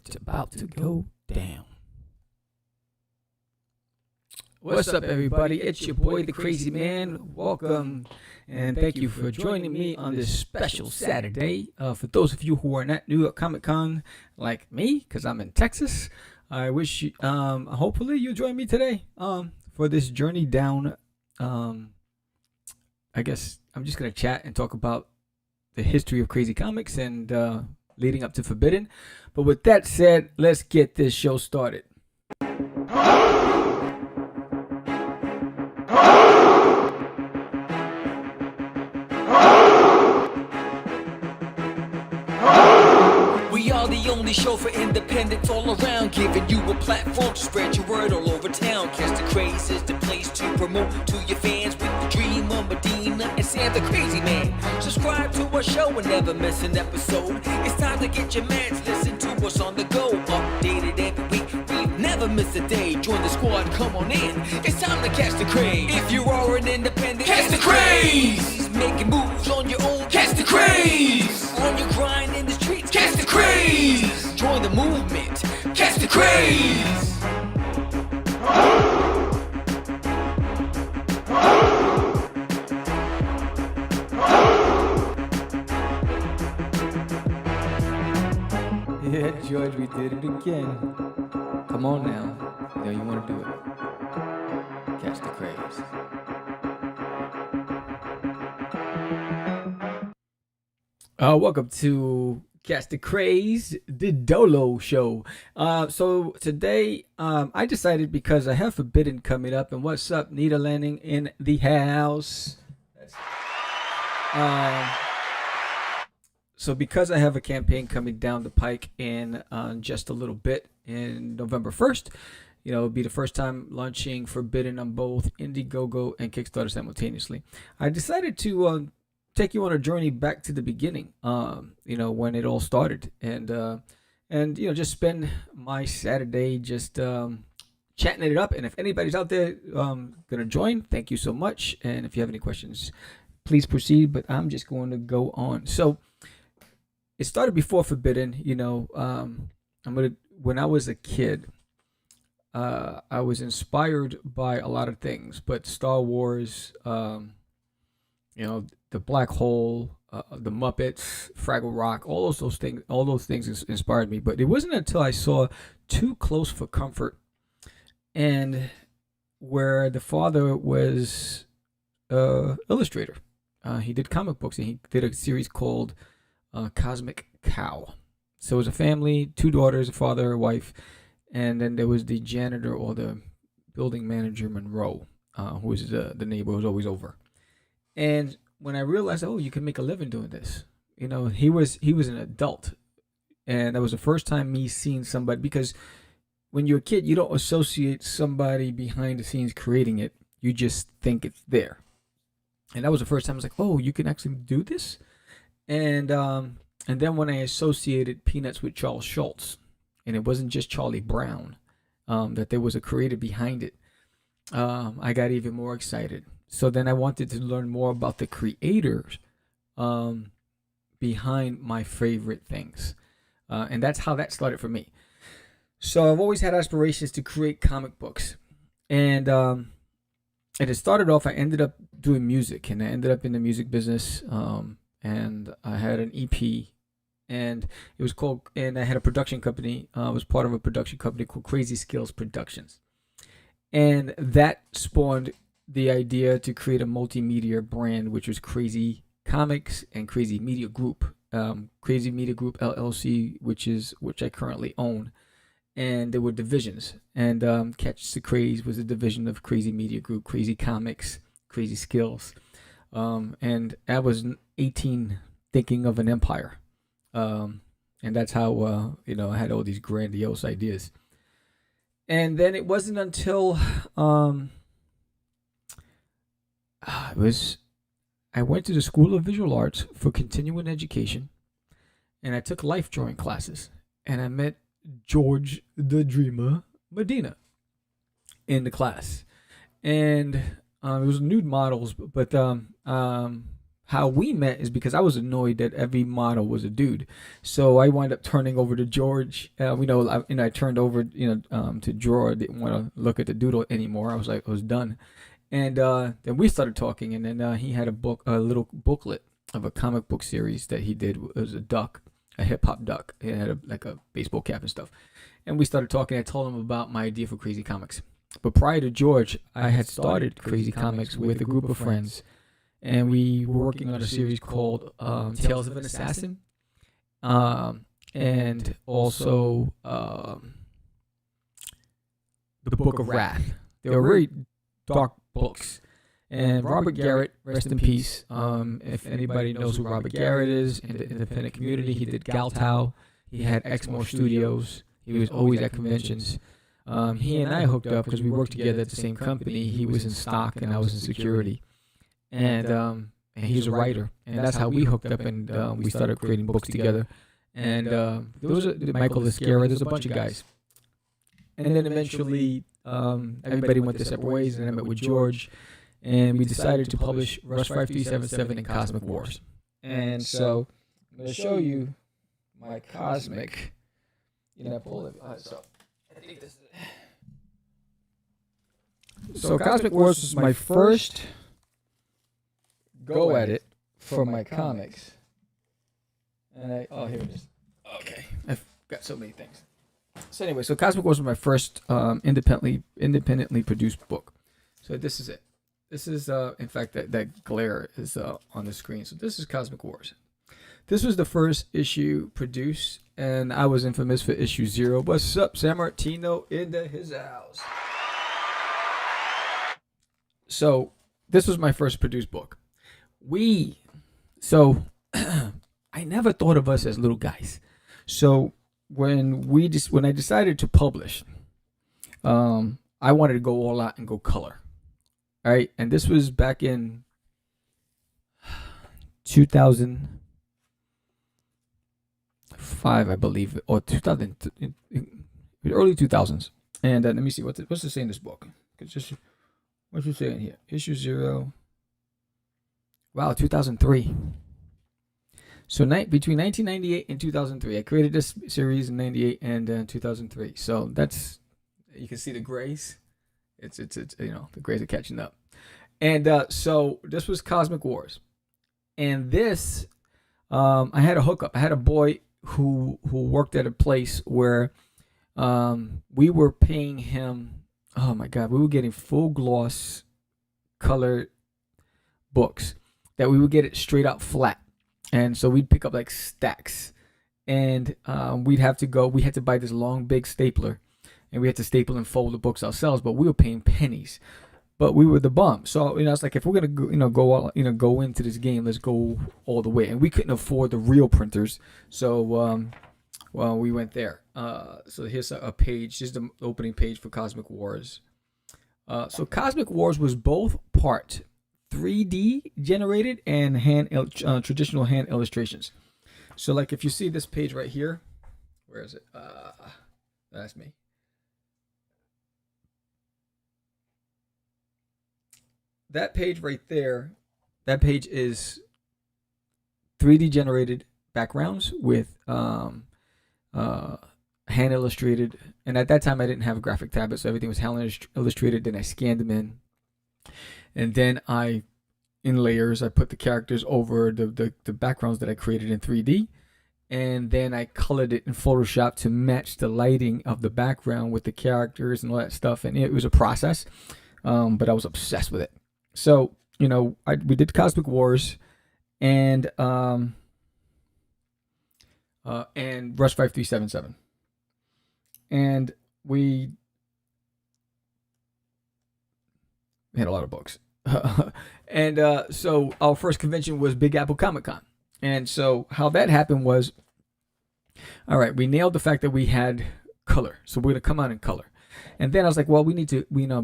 It's about to go down. What's up, everybody? It's your boy, the Crazy Man. Welcome, and thank you for joining me on this special Saturday. For those of you who are not new at Comic Con, like me, because I'm in Texas, I wish you, hopefully you join me today for this journey down. I guess I'm just gonna chat and talk about the history of Crazy Comics and leading up to Forbidden. But with that said, let's get this show started. We are the only show for independents all around, giving you a platform to spread your word all over town. Catch the Craze is the place to promote to your fans with the dream of Medina and Sam the Crazy Man. Subscribe to our show and never miss an episode. It's time to get your mans, listen to us on the go. Updated every week, we never miss a day. Join the squad, come on in. It's time to catch the craze. If you are an independent, catch the craze. Making moves on your own, catch the craze. On your grind in the streets, catch the craze. Join the movement, catch the craze. Yeah, George, we did it again. Come on now. You know you want to do it. Catch the craze. Welcome to Catch the Craze, the Dolo Show. So today, I decided because I have Forbidden coming up, and what's up, Nita Landing in the house. So because I have a campaign coming down the pike in just a little bit in November 1st, it'll be the first time launching Forbidden on both Indiegogo and Kickstarter simultaneously. I decided to take you on a journey back to the beginning, when it all started, and just spend my Saturday just chatting it up. And if anybody's out there gonna join, thank you so much. And if you have any questions, please proceed. But I'm just going to go on. So it started before Forbidden. When I was a kid, I was inspired by a lot of things, but Star Wars, the Black Hole, the Muppets, Fraggle Rock, all those things inspired me. But it wasn't until I saw Too Close for Comfort, and where the father was illustrator. He did comic books, and he did a series called Cosmic Cow. So it was a family, 2 daughters, a father, a wife, and then there was the janitor or the building manager, Monroe, who was the neighbor who was always over. And when I realized, you can make a living doing this, he was an adult, and that was the first time me seeing somebody, because when you're a kid, you don't associate somebody behind the scenes creating it. You just think it's there. And that was the first time I was like, you can actually do this. And then when I associated Peanuts with Charles Schultz, and it wasn't just Charlie Brown, that there was a creator behind it, I got even more excited. So then I wanted to learn more about the creators behind my favorite things. And that's how that started for me. So I've always had aspirations to create comic books. And it started off, I ended up doing music, and I ended up in the music business. And I had an EP, and it was called, and I had a production company. I was part of a production company called Crazy Skills Productions. And that spawned the idea to create a multimedia brand, which was Crazy Comics and Crazy Media Group, Crazy Media Group LLC, which I currently own. And there were divisions, and Catch the Craze was a division of Crazy Media Group, Crazy Comics, Crazy Skills, and I was 18, thinking of an empire, and that's how I had all these grandiose ideas. And then it wasn't until I went to the School of Visual Arts for continuing education, and I took life drawing classes, and I met George the Dreamer Medina in the class. And it was nude models, but how we met is because I was annoyed that every model was a dude. So I wound up turning over to George. I turned over, to Drawer. I didn't want to look at the doodle anymore. I was done. And then we started talking, and then he had a little booklet of a comic book series that he did. It was a duck, a hip hop duck. It had a baseball cap and stuff. And we started talking. I told him about my idea for Crazy Comics. But prior to George, I had started Crazy Comics with a group of friends, and we were working on a series called Tales of an Assassin, and also the Book of Wrath. They were very dark books. And Robert Garrett, rest in peace. If anybody knows who Robert Garrett is in the independent community, he did Galtao. He had Exmoor Studios. He was always at conventions. He and I hooked up because we worked together at the same company. He was in stock and I was in security. And he's a writer. And that's how we hooked up, and we started creating books together. And there was Michael Lascara. There's a bunch of guys. And then eventually everybody went their separate ways, and I met with George. And we decided to publish Rush 5377 and CosmicWars. And so I'm going to show you my Cosmic. Pull it. So I think this is it. So CosmicWars was my first go at it for my comics. And here it is. Okay. I've got so many things. So anyway, so CosmicWars was my first independently produced book. So this is it. This is, in fact, that glare is on the screen. So this is CosmicWars. This was the first issue produced, and I was infamous for issue 0. What's up, San Martino into his house? So this was my first produced book. I never thought of us as little guys. So when I decided to publish, I wanted to go all out and go color. All right, and this was back in 2005, I believe, or 2000, early 2000s. And let me see what's it say in this book. What's it saying here? Issue 0. Wow, 2003. So between 1998 and 2003, I created this series in 98 and 2003. So you can see the grays. It's the grays are catching up. And so this was CosmicWars. And this, I had a hookup. I had a boy who worked at a place where we were paying him, oh my God, we were getting full gloss colored books that we would get it straight out flat. And so we'd pick up like stacks. And we had to buy this long, big stapler. And we had to staple and fold the books ourselves, but we were paying pennies. But we were the bum. So, it's like, if we're going to go into this game, let's go all the way. And we couldn't afford the real printers. So, we went there. So here's a page. Here's the opening page for CosmicWars. So CosmicWars was both part 3D generated and traditional hand illustrations. So, like, if you see this page right here, where is it? That's me. That page right there, that page is 3D generated backgrounds with hand illustrated. And at that time, I didn't have a graphic tablet, so everything was hand illustrated. Then I scanned them in. And then in layers, I put the characters over the backgrounds that I created in 3D. And then I colored it in Photoshop to match the lighting of the background with the characters and all that stuff. And it was a process, but I was obsessed with it. So, we did CosmicWars and Rush 5377. And we had a lot of books. And so our first convention was Big Apple Comic Con. And so how that happened was, all right, we nailed the fact that we had color. So we're going to come out in color. And then I was like, well, we need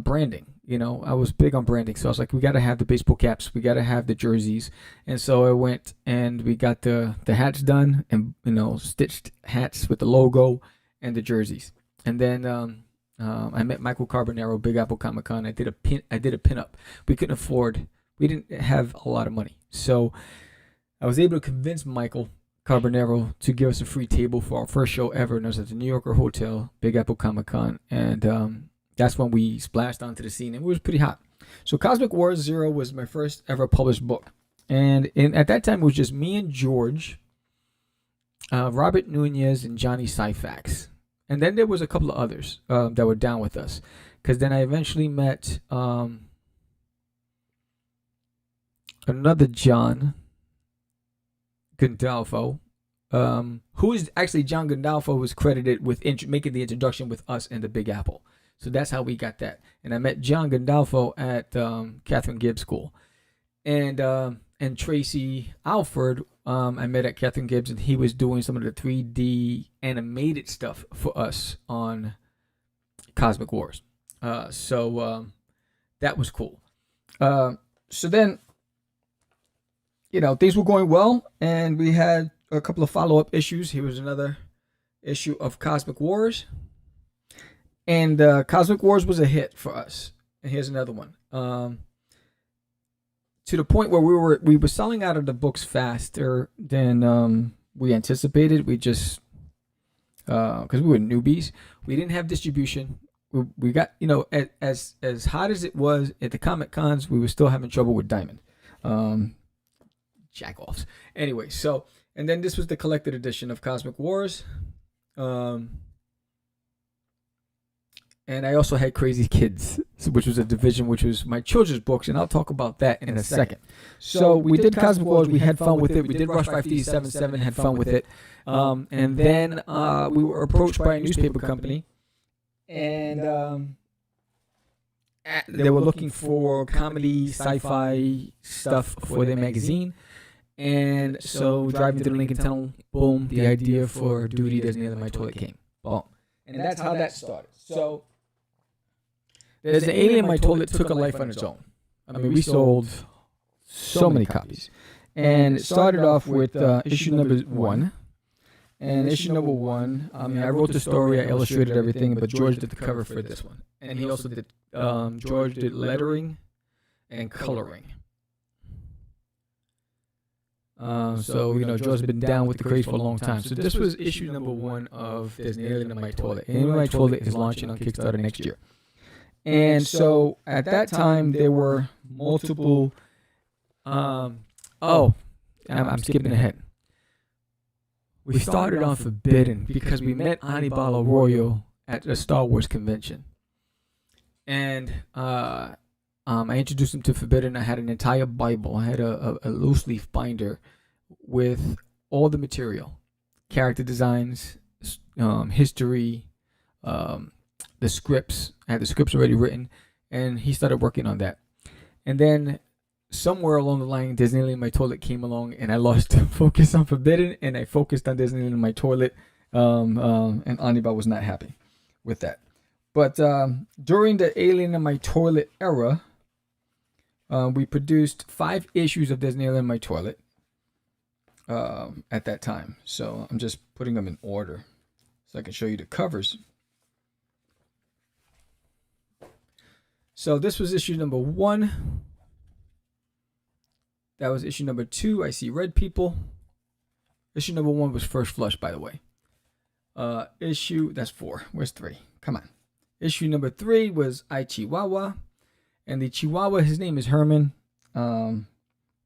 branding. I was big on branding. So I was like, we got to have the baseball caps. We got to have the jerseys. And so I went and we got the hats done and, stitched hats with the logo and the jerseys. And then I met Michael Carbonaro, Big Apple Comic Con. I did a pinup. We didn't have a lot of money. So I was able to convince Michael Carbonero to give us a free table for our first show ever, and it was at the New Yorker Hotel, Big Apple Comic Con, and that's when we splashed onto the scene, and it was pretty hot. So Cosmic Wars Zero was my first ever published book, and at that time it was just me and George, Robert Nunez, and Johnny Syfax, and then there was a couple of others that were down with us, because then I eventually met another John Gandolfo, who is actually John Gandolfo was credited with making the introduction with us and the Big Apple. So that's how we got that. And I met John Gandolfo at Catherine Gibbs School, and Tracy Alford I met at Catherine Gibbs, and he was doing some of the 3D animated stuff for us on Cosmic Wars. So that was cool. So then, things were going well, and we had a couple of follow-up issues. Here was another issue of Cosmic Wars, and Cosmic Wars was a hit for us. And here's another one. To the point where we were selling out of the books faster than we anticipated. We just because we were newbies, we didn't have distribution. We got as hot as it was at the Comic Cons, we were still having trouble with Diamond. Jack-offs. Anyway, so, and then this was the collected edition of Cosmic Wars. And I also had Crazy Kids, which was a division, which was my children's books, and I'll talk about that in a second. So we did Cosmic Wars, we had fun with it. We did Rush 5377, had fun with it. And then we were approached by a newspaper company, and they were looking for comedy, sci-fi stuff for their magazine. And so driving through the Lincoln Tunnel, boom, the idea for Duty Doesn't Near My Toilet came. Boom. And that's how that started. So there's an Alien in My Toilet took a life on its own. I mean, we sold so many copies. And it started off with issue number 1. And issue number 1, I wrote the story, I illustrated everything, but George did the cover for this one. And he also did, George did lettering and coloring. So, George's been down with the craze for a long time. So this was issue number 1 of There's an Alien in My Toilet. Alien in My Toilet is launching on Kickstarter next year. And so at that time, there were multiple, I'm skipping ahead. We started on Forbidden because we met Anibal Arroyo at a Star Wars convention. And I introduced him to Forbidden. I had an entire Bible. I had a loose leaf binder with all the material, character designs, history, the scripts. I had the scripts already written, and he started working on that. And then somewhere along the line, Disneyland in My Toilet came along, and I lost focus on Forbidden, and I focused on Disneyland in My Toilet, and Anibal was not happy with that. But during the Alien in My Toilet era, we produced 5 issues of Disneyland in My Toilet at that time. So I'm just putting them in order so I can show you the covers. So this was issue number 1. That was issue number 2. I See Red People. Issue number 1 was First Flush, by the way. That's 4. Where's 3? Come on. Issue number 3 was I Chihuahua. And the Chihuahua, his name is Herman. And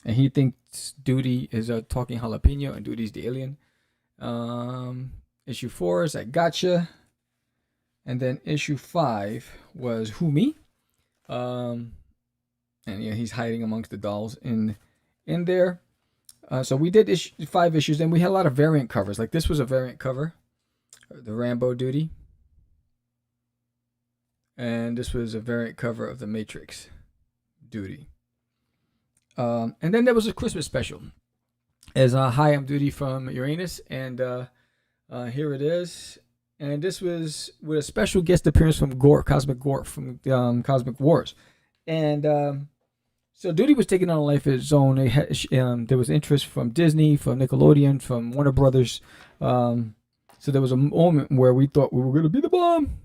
he thinks Duty is a talking jalapeno and Duty's the alien. Issue 4 is I Gotcha. And then issue 5 was Who Me? And he's hiding amongst the dolls in there. So we did 5 issues, and we had a lot of variant covers. Like this was a variant cover, the Rambo Duty. And this was a variant cover of the Matrix Duty. And then there was a Christmas special. As Hi, I'm Duty from Uranus, and here it is. And this was with a special guest appearance from Cosmic Gore from Cosmic Wars. And so Duty was taking on a life of its own. There was interest from Disney, from Nickelodeon, from Warner Brothers. So there was a moment where we thought we were going to be the bomb.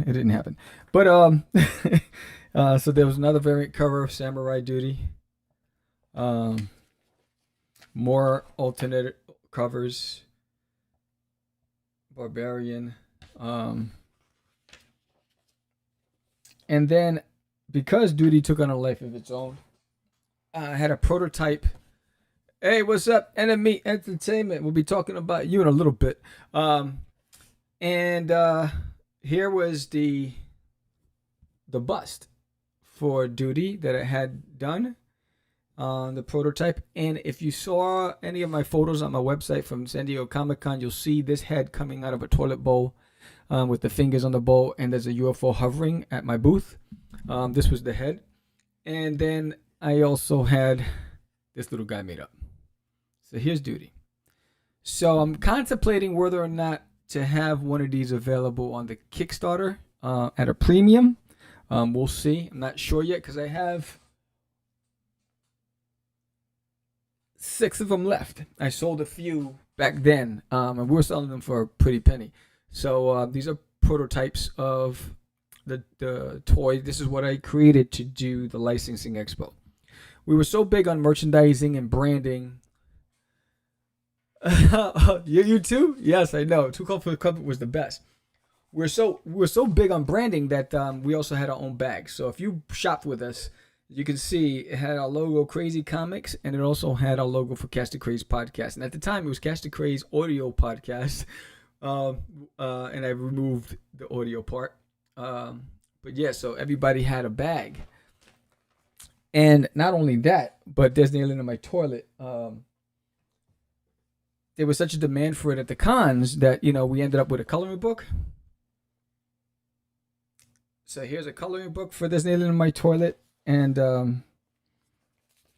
It didn't happen. But so there was another variant cover of Samurai Duty. More more alternate covers. Barbarian. And then, because Duty took on a life of its own, I had a prototype. Hey, what's up, Enemy Entertainment? We'll be talking about you in a little bit. And here was the bust for Duty that I had done on the prototype. And if you saw any of my photos on my website from San Diego Comic-Con, you'll see this head coming out of a toilet bowl with the fingers on the bowl, and there's a UFO hovering at my booth. This was the head. And then I also had this little guy made up. So here's Duty. So I'm contemplating whether or not to have one of these available on the Kickstarter at a premium. We'll see. I'm not sure yet because I have 6 of them left. I sold a few back then, and we were selling them for a pretty penny. So these are prototypes of the toy. This is what I created to do the licensing expo. We were so big on merchandising and branding. You too? Yes, I know. Too Cold for the Carpet was the best. We're so big on branding that we also had our own bag. So if you shopped with us, you can see it had our logo, Crazy Comics, and it also had our logo for Cast the Craze podcast. And at the time, it was Cast the Craze audio podcast, and I removed the audio part. But yeah, so everybody had a bag. And not only that, but there's the alien in my toilet. There was such a demand for it at the cons that, we ended up with a coloring book. So here's a coloring book for this alien in my toilet, and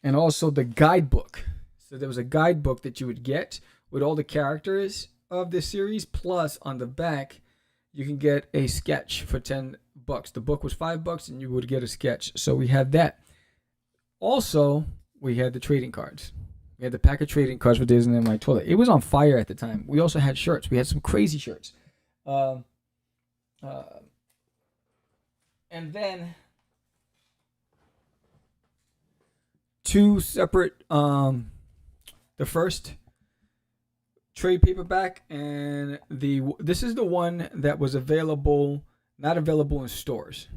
also the guidebook. So there was a guidebook that you would get with all the characters of this series, plus on the back you can get a sketch for $10. The book was $5 and you would get a sketch. So we had that. Also, we had the trading cards. We had the pack of trading cards for Disney in my toilet. It was on fire at the time. We also had shirts. We had some crazy shirts. And then 2 separate, the first trade paperback, and this is the one that was available, not available in stores.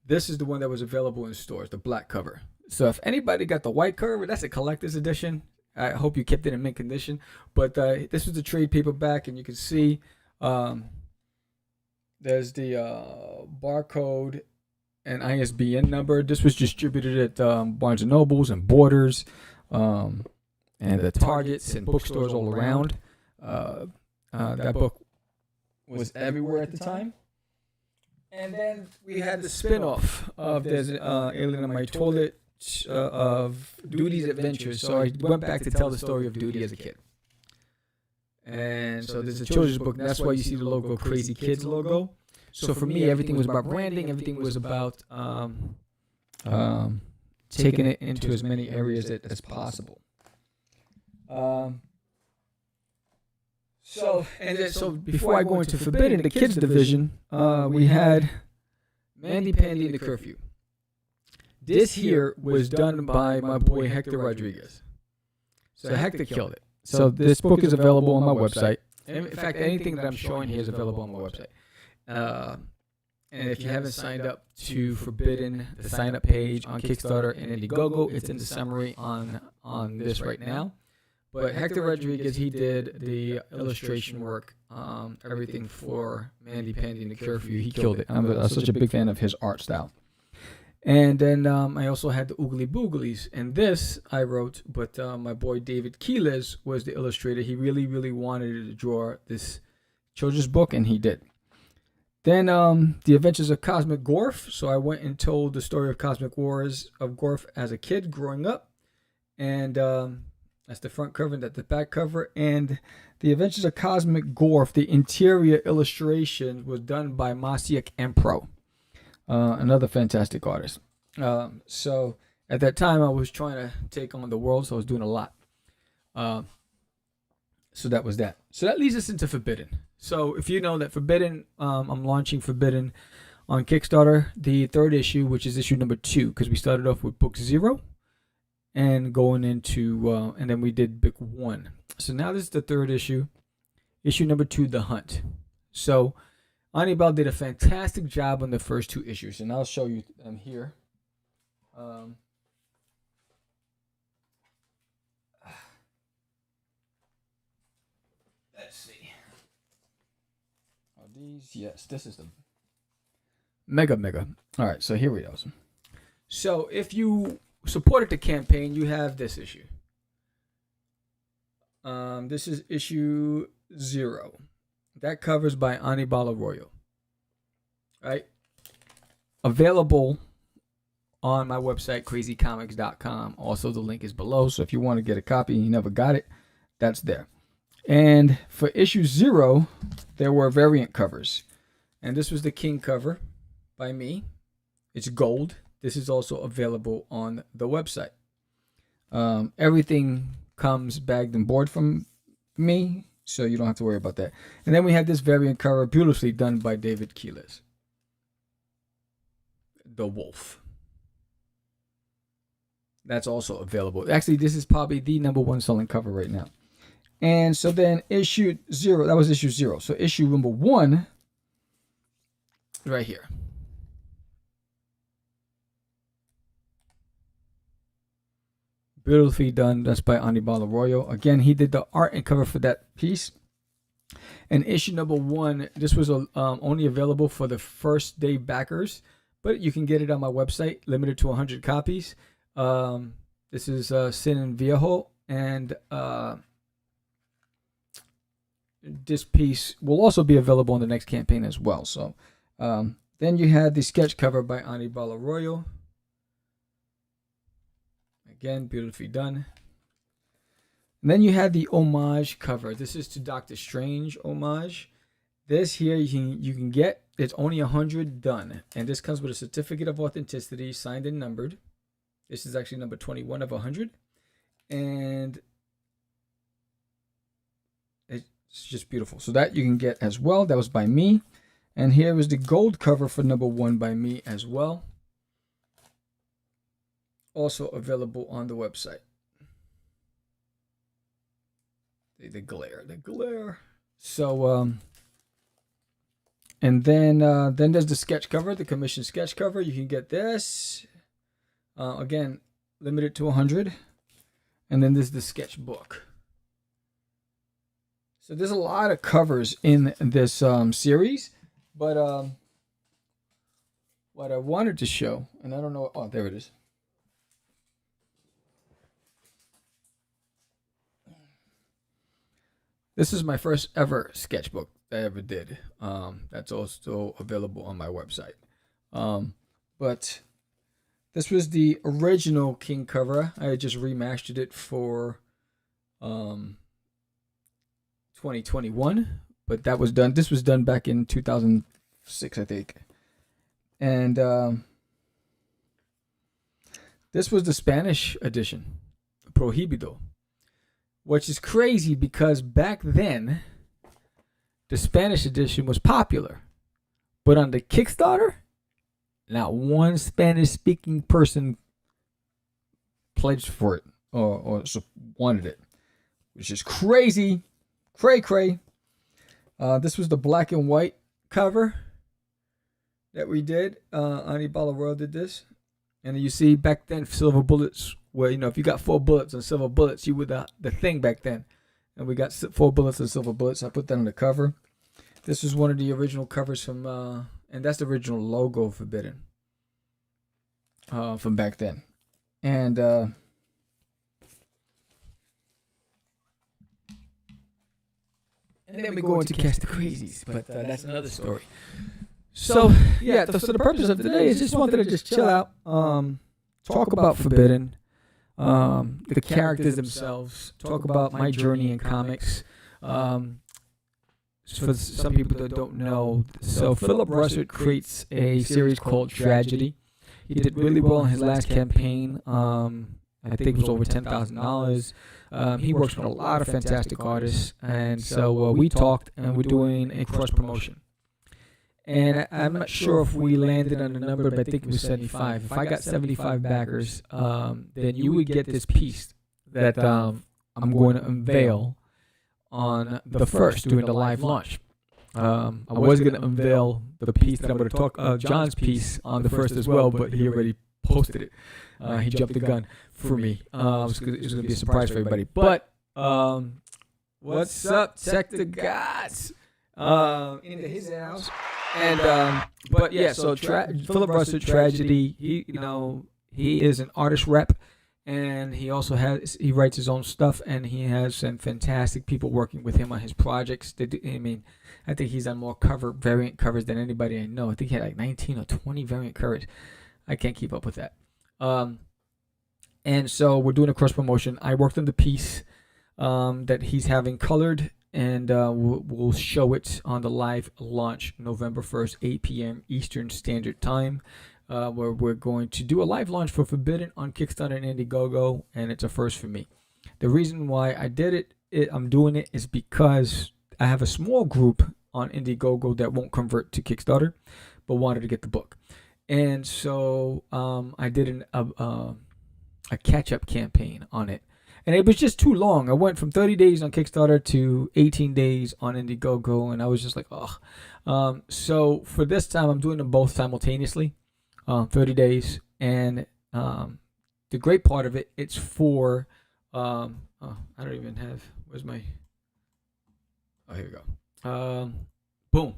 This is the one that was available in stores, the black cover. So if anybody got the white cover, that's a collector's edition. I hope you kept it in mint condition. But this was the trade paperback, and you can see there's the barcode and ISBN number. This was distributed at Barnes & Nobles and Borders and the Targets and bookstores all around. That book was everywhere at the time. And then we had the spin-off of There's Alien in My Toilet of Duty's Adventures. So I went back to tell the story of Duty as a kid. And so there's a children's book. That's why you see the logo, Crazy Kids logo. So for me, everything was about branding. Everything was about taking it into as many areas as possible. So before I go into Forbidden, the kids division, we had Mandy, Pandy, and the Curfew. This here was done by my boy Hector Rodriguez. So Hector killed it. So this book is available on my website. In fact, anything that I'm showing here is available on my website. And if you haven't signed up to Forbidden, the sign-up page on Kickstarter and Indiegogo, it's in the summary on this right now. But Hector Rodriguez, he did the illustration work, everything for Mandy, Pandy, and the Curfew. He killed it. I'm such a big fan of his art style. And then I also had the Ugly Boogalies. And this I wrote, but my boy David Keeles was the illustrator. He really, really wanted to draw this children's book, and he did. Then The Adventures of Cosmic Gorf. So I went and told the story of CosmicWars of Gorf as a kid growing up. And that's the front cover and that's the back cover. And The Adventures of Cosmic Gorf, the interior illustration was done by Masiak Empro, another fantastic artist. So at that time, I was trying to take on the world, so I was doing a lot. So that was that. So that leads us into Forbidden. So if you know that Forbidden, I'm launching Forbidden on Kickstarter, the 3rd issue, which is issue number 2, because we started off with book 0. and going into and then we did book 1. So now this is the 3rd issue. Issue number 2, The Hunt. So Anibal did a fantastic job on the first 2 issues, and I'll show you them here. Let's see. Are these? Yes, this is the mega. All right, so here we go. So if you supported the campaign, you have this issue. This is issue 0. That covers by Anibal Arroyo. Right? Available on my website, crazycomics.com. Also, the link is below. So if you want to get a copy and you never got it, that's there. And for issue 0, there were variant covers. And this was the King cover by me. It's gold. This is also available on the website. Everything comes bagged and board from me, so you don't have to worry about that. And then we have this variant cover, beautifully done by David Quiles. The Wolf. That's also available. Actually, this is probably the #1 selling cover right now. And so then issue 0, that was issue 0. So issue number 1, right here. Beautifully done. That's by Anibal Arroyo. Again, he did the art and cover for that piece. And issue number 1, this was only available for the first day backers, but you can get it on my website, limited to 100 copies. This is Sin and Viejo, and this piece will also be available in the next campaign as well. So then you had the sketch cover by Anibal Arroyo. Again, beautifully done. And then you had the homage cover. This is to Doctor Strange homage. This here you can get. It's only 100 done. And this comes with a certificate of authenticity, signed and numbered. This is actually number 21 of 100. And it's just beautiful. So that you can get as well. That was by me. And here is the gold cover for #1 by me as well. Also available on the website. The glare. So and then there's the sketch cover, the commission sketch cover. You can get this. Again, limited to 100. And then there's the sketchbook. So there's a lot of covers in this series, but what I wanted to show, and I don't know, oh, there it is. This is my first ever sketchbook that I ever did. That's also available on my website. But this was the original King cover. I had just remastered it for 2021, but that was done. This was done back in 2006, I think. And this was the Spanish edition, Prohibido. Which is crazy because back then, the Spanish edition was popular. But on the Kickstarter, not one Spanish-speaking person pledged for it or wanted it. Which is crazy. Cray. This was the black and white cover that we did. Anibal Arroyo did this. And you see back then, silver bullets. Where, if you got 4 bullets and silver bullets, you were the thing back then. And we got 4 bullets and silver bullets. I put that on the cover. This is one of the original covers from, and that's the original logo Forbidden from back then. And then we go into Catch the Crazies, but that's another story. So yeah, so the purpose of today is just wanted to just chill out, talk about Forbidden. The characters themselves, talk about my journey in comics. For some people that don't know, so Philip Russert creates a series called Tragedy. He did really well in his last campaign. I think it was over $10,000. He works with a lot of fantastic artists, and so we talked, and we're doing a cross promotion. And I'm not sure if we landed on a number, but I think it was 75. If I got 75 backers, then you would get this piece that I'm going to unveil on the 1st during the live launch. I was going to unveil the piece that I'm going to talk, John's piece, on the 1st as well, but he already posted it. He jumped the gun for me. It was going to be a surprise for everybody. But what's up, Check the Gods? Into his house. And but yeah, so Philip Russell Tragedy, he is an artist rep, and he also he writes his own stuff, and he has some fantastic people working with him on his projects. I think he's on more variant covers than anybody I know. I think he had like 19 or 20 variant covers. I can't keep up with that. And so we're doing a cross promotion. I worked on the piece that he's having colored, and we'll show it on the live launch November 1st, 8 p.m. Eastern Standard Time, where we're going to do a live launch for Forbidden on Kickstarter and Indiegogo, and it's a first for me. The reason why I did I'm doing it is because I have a small group on Indiegogo that won't convert to Kickstarter, but wanted to get the book. And so I did a catch-up campaign on it. And it was just too long. I went from 30 days on Kickstarter to 18 days on Indiegogo, and I was just like, ugh. So for this time, I'm doing them both simultaneously, 30 days. And the great part of it, it's for, I don't even have, where's my, here we go. Boom.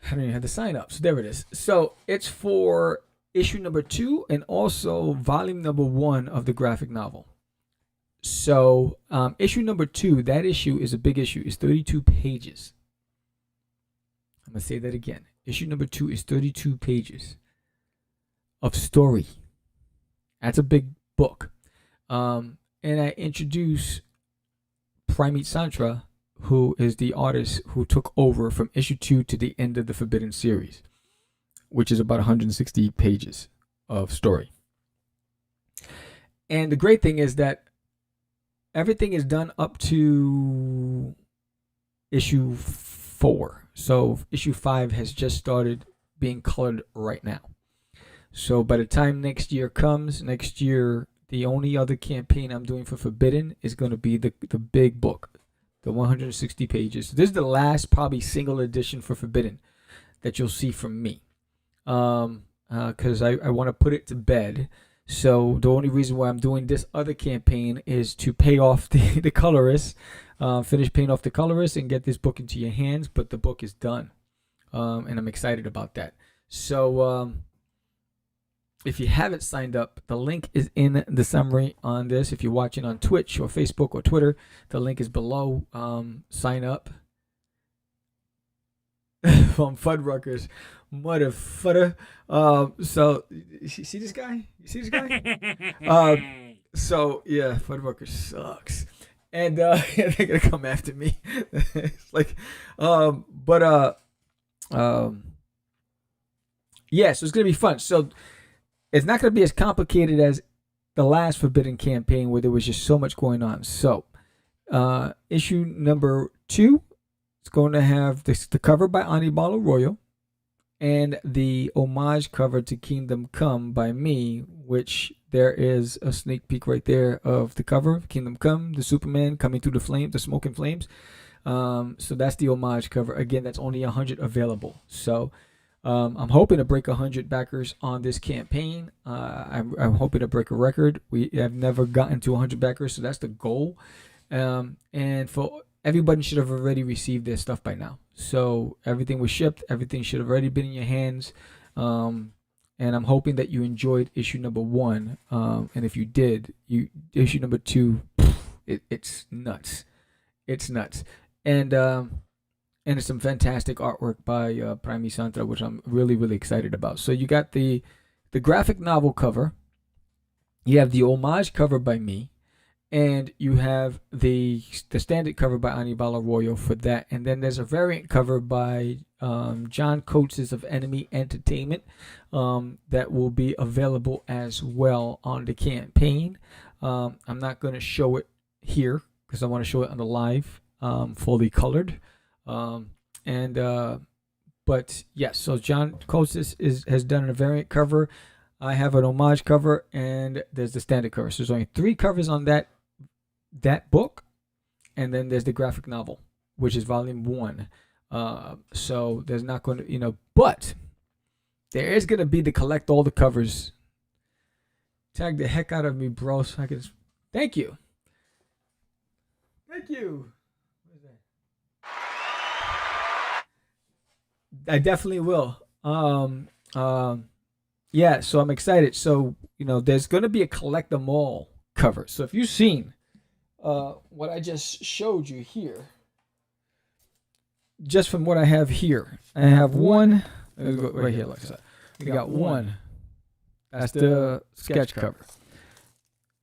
I don't even have to sign up. So there it is. So it's for issue number 2 and also volume number 1 of the graphic novel. So issue number 2, that issue is a big issue. It's 32 pages. I'm going to say that again. Issue number 2 is 32 pages of story. That's a big book. And I introduce Primate Santra, who is the artist who took over from issue 2 to the end of the Forbidden series, which is about 160 pages of story. And the great thing is that everything is done up to issue 4. So issue 5 has just started being colored right now. So by the time next year comes, the only other campaign I'm doing for Forbidden is going to be the big book, the 160 pages. This is the last probably single edition for Forbidden that you'll see from me, because I want to put it to bed. So the only reason why I'm doing this other campaign is to pay off the colorist, finish paying off the colorist and get this book into your hands. But the book is done, and I'm excited about that. So if you haven't signed up, the link is in the summary on this. If you're watching on Twitch or Facebook or Twitter, the link is below. Sign up. From Fuddruckers, motherfucker. So you see this guy? So yeah, Fuddruckers sucks, and they're gonna come after me. It's like, yeah, so it's gonna be fun. So it's not gonna be as complicated as the last Forbidden campaign where there was just so much going on. So issue number 2. It's going to have the cover by Aníbal Arroyo and the homage cover to Kingdom Come by me, which there is a sneak peek right there of the cover, Kingdom Come, the Superman coming through the flame, the smoke and flames. So that's the homage cover. Again, that's only 100 available. So I'm hoping to break 100 backers on this campaign. I'm hoping to break a record. We have never gotten to 100 backers, so that's the goal. And for everybody should have already received their stuff by now. So everything was shipped. Everything should have already been in your hands. And I'm hoping that you enjoyed issue number 1. And if you did, issue number 2, it's nuts. It's nuts. And it's some fantastic artwork by Primate Santra, which I'm really, really excited about. So you got the graphic novel cover. You have the homage cover by me. And you have the standard cover by Aníbal Arroyo for that. And then there's a variant cover by John Coates of Enemy Entertainment that will be available as well on the campaign. I'm not going to show it here because I want to show it on the live, fully colored. But yes, so John Coates has done a variant cover. I have an homage cover, and there's the standard cover. So there's only 3 covers on that book, and then there's the graphic novel, which is volume 1. So there's not going to, but there is going to be the collect all the covers. Tag the heck out of me, bro. So I can. Thank you. Thank you. What is that? I definitely will. Yeah, so I'm excited. So, there's going to be a collect them all cover. So if you've seen what I just showed you here, just from what I have here, I have one. Let's go right here, like that. We got one. That's the sketch cover.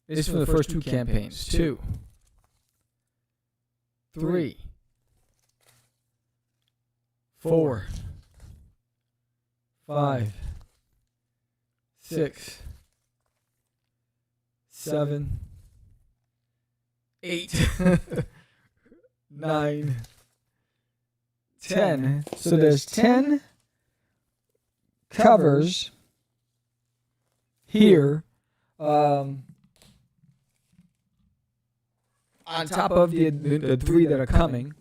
This is for the first 2 campaigns. 2, 3, 4, 5, 6, 7, 8, 9, 10. So there's 10 covers here, on top of the 3 that are coming.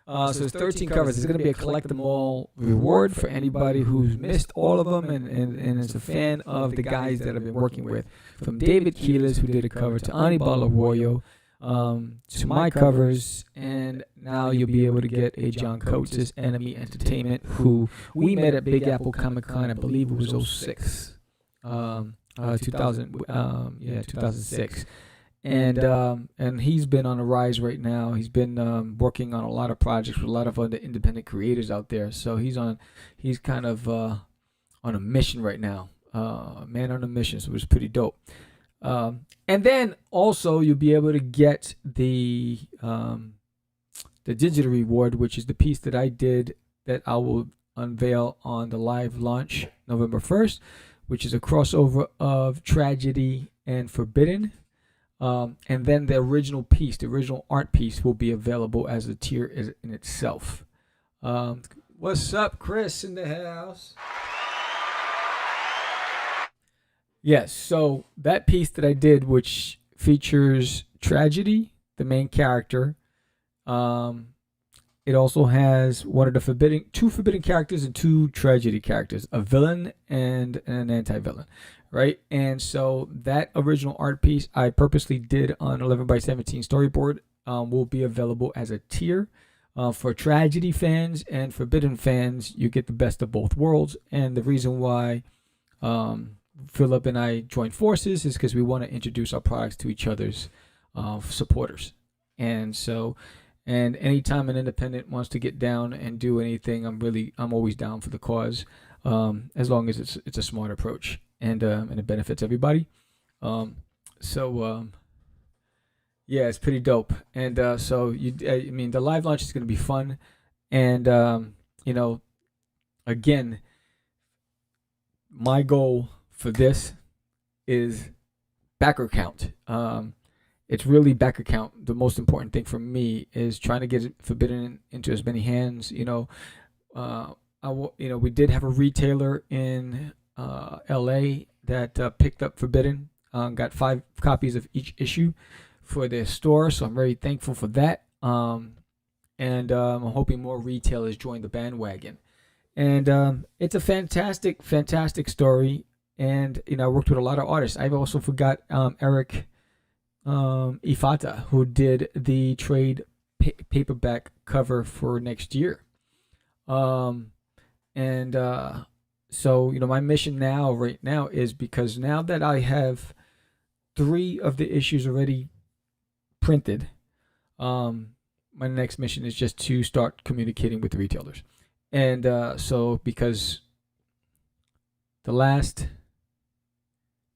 So there's 13 covers. There's going to be a collect them all reward for anybody who's missed all of them and is a fan of the guys that I've been working with. From David Keelis, who did a cover, to Anibal Arroyo, to my covers, and now you'll be able to get a John Coates' Enemy Entertainment, who we met at Big Apple Comic Con, I believe it was 06. 2006. And he's been on a rise right now. He's been working on a lot of projects with a lot of other independent creators out there. So he's kind of on a mission right now. Man on a mission, so it was pretty dope. And then also you'll be able to get the digital reward, which is the piece that I did that I will unveil on the live launch November 1st, which is a crossover of Tragedy and Forbidden. And then the original piece, the original art piece, will be available as a tier in itself. What's up, Chris, in the house? Yes, so that piece that I did, which features Tragedy, the main character, it also has two forbidden characters and 2 Tragedy characters, a villain and an anti-villain, right? And so that original art piece I purposely did on 11x17 storyboard will be available as a tier. For Tragedy fans and Forbidden fans, you get the best of both worlds. And the reason why Philip and I joined forces is because we want to introduce our products to each other's supporters. And so, and anytime an independent wants to get down and do anything, I'm always down for the cause, as long as it's a smart approach and it benefits everybody. Yeah, it's pretty dope. And so the live launch is going to be fun. And again, my goal for this is backer count. It's really backer count. The most important thing for me is trying to get it Forbidden into as many hands. We did have a retailer in LA that picked up Forbidden, got 5 copies of each issue for their store, so I'm very thankful for that. And I'm hoping more retailers join the bandwagon. And it's a fantastic story. And I worked with a lot of artists. I've also forgot Eric Ifata, who did the trade paperback cover for next year. So my mission right now is, because now that I have 3 of the issues already printed, my next mission is just to start communicating with the retailers. And so because the last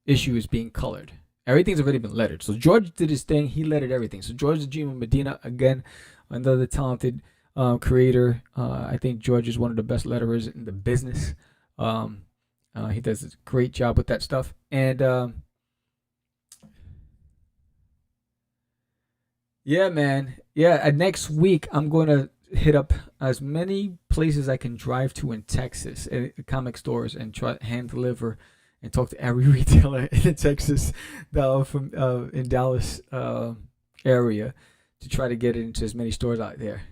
issue is being colored, everything's already been lettered. So George did his thing. He lettered everything. So George Jima Medina, again, another talented creator. I think George is one of the best letterers in the business. He does a great job with that stuff. And yeah, man. Yeah, next week I'm going to hit up as many places I can drive to in Texas, comic stores, and try hand deliver and talk to every retailer in Texas from in Dallas area to try to get it into as many stores out there.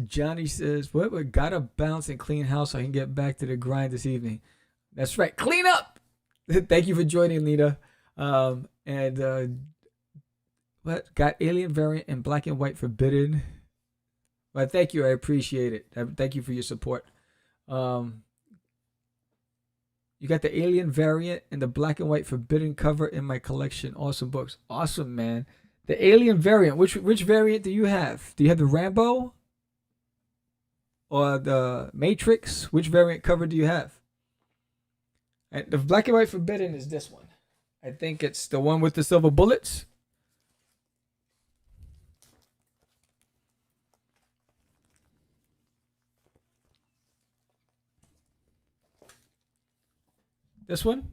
Johnny says, "What? Gotta bounce and clean house so I can get back to the grind this evening." That's right, clean up. Thank you for joining, Lita. What? Got Alien variant and Black and White Forbidden. Well, thank you. I appreciate it. Thank you for your support. You got the Alien variant and the Black and White Forbidden cover in my collection. Awesome books. Awesome, man. The Alien variant. Which variant do you have? Do you have the Rambo or the Matrix? Which variant cover do you have? And the Black and White Forbidden is this one. I think it's the one with the silver bullets. This one?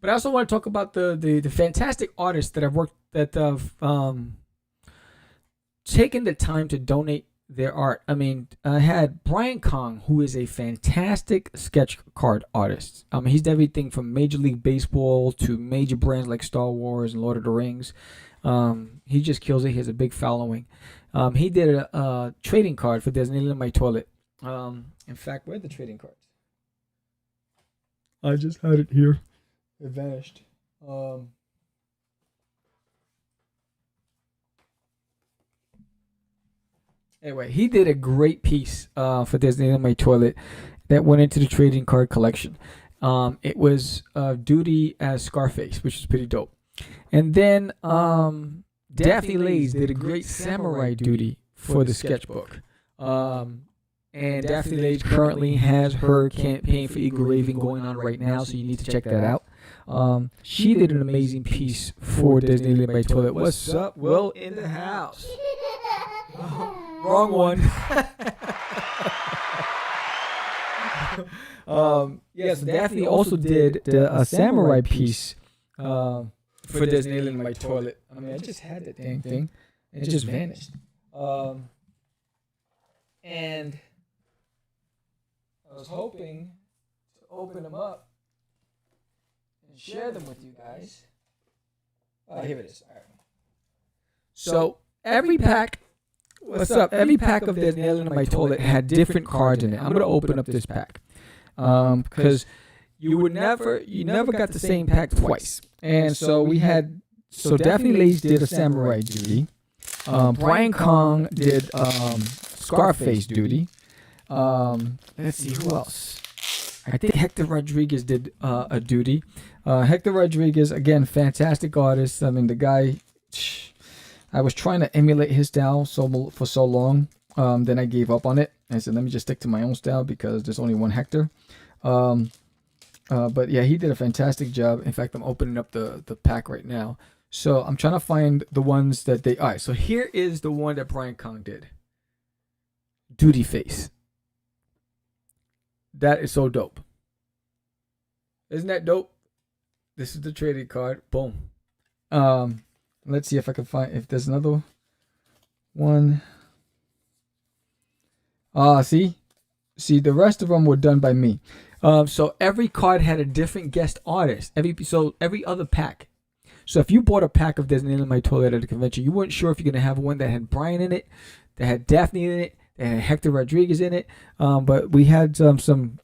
But I also want to talk about the fantastic artists that I've worked that have taken the time to donate their art. I mean, I had Brian Kong, who is a fantastic sketch card artist. He's done everything from Major League Baseball to major brands like Star Wars and Lord of the Rings. He just kills it. He has a big following. He did a trading card for There's an Alien in My Toilet. In fact, where are the trading cards? I just had it here. It vanished. Anyway, he did a great piece for There's an Alien in My Toilet that went into the trading card collection. It was Duty as Scarface, which is pretty dope. And then Daphne Lays did a great samurai duty for the sketchbook. And Daphne Lays currently has her campaign for Eagle Raven going on right now, so you need to check that out. She did an amazing piece for Disney Alien by Toilet. What's up? Will in the house. Wrong one. Yes, Daphne also did a samurai piece for Disney Alien in My Toilet. I mean, I just had that dang thing, and it just vanished. And I was hoping to open them up and share them with you guys. Here it is. All right. So every pack, what's up? Every pack of There's an Alien in My Toilet had different cards in it. I'm gonna open up this pack because you never got the same pack twice. And so Daphne Lays did a samurai duty. Brian Kong did Scarface duty. Let's see who else. I think Hector Rodriguez did a duty. Hector Rodriguez, again, fantastic artist. I mean, the guy, I was trying to emulate his style for so long. Then I gave up on it. I said, let me just stick to my own style because there's only one Hector. But yeah, he did a fantastic job. In fact, I'm opening up the pack right now. So I'm trying to find the ones that they... All right, so here is the one that Brian Kong did. Duty Face. That is so dope. Isn't that dope? This is the trading card. Boom. Let's see if I can find... If there's another one. See, the rest of them were done by me. So every card had a different guest artist. Every other pack. So if you bought a pack of There's an Alien in My Toilet at a convention, you weren't sure if you're gonna have one that had Brian in it, that had Daphne in it, that had Hector Rodriguez in it. But we had some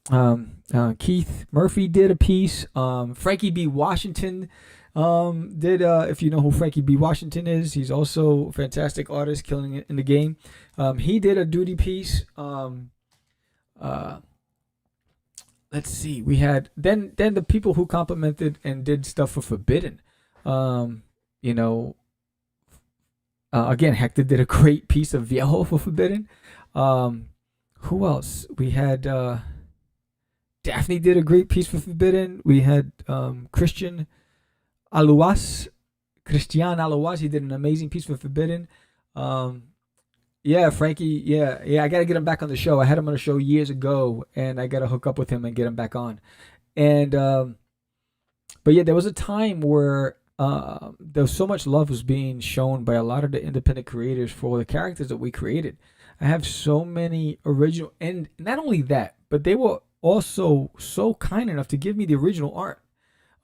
Keith Murphy did a piece. Frankie B. Washington did. If you know who Frankie B. Washington is, he's also a fantastic artist, killing it in the game. He did a duty piece. Let's see. We had then the people who complimented and did stuff for Forbidden. Again, Hector did a great piece of Viejo for Forbidden. Who else? We had Daphne did a great piece for Forbidden. We had Christian Aluas. He did an amazing piece for Forbidden. Yeah, Frankie. Yeah, I got to get him back on the show. I had him on the show years ago, and I got to hook up with him and get him back on. And but yeah, there was a time where there was so much love was being shown by a lot of the independent creators for the characters that we created. I have so many original, and not only that, but they were also so kind enough to give me the original art.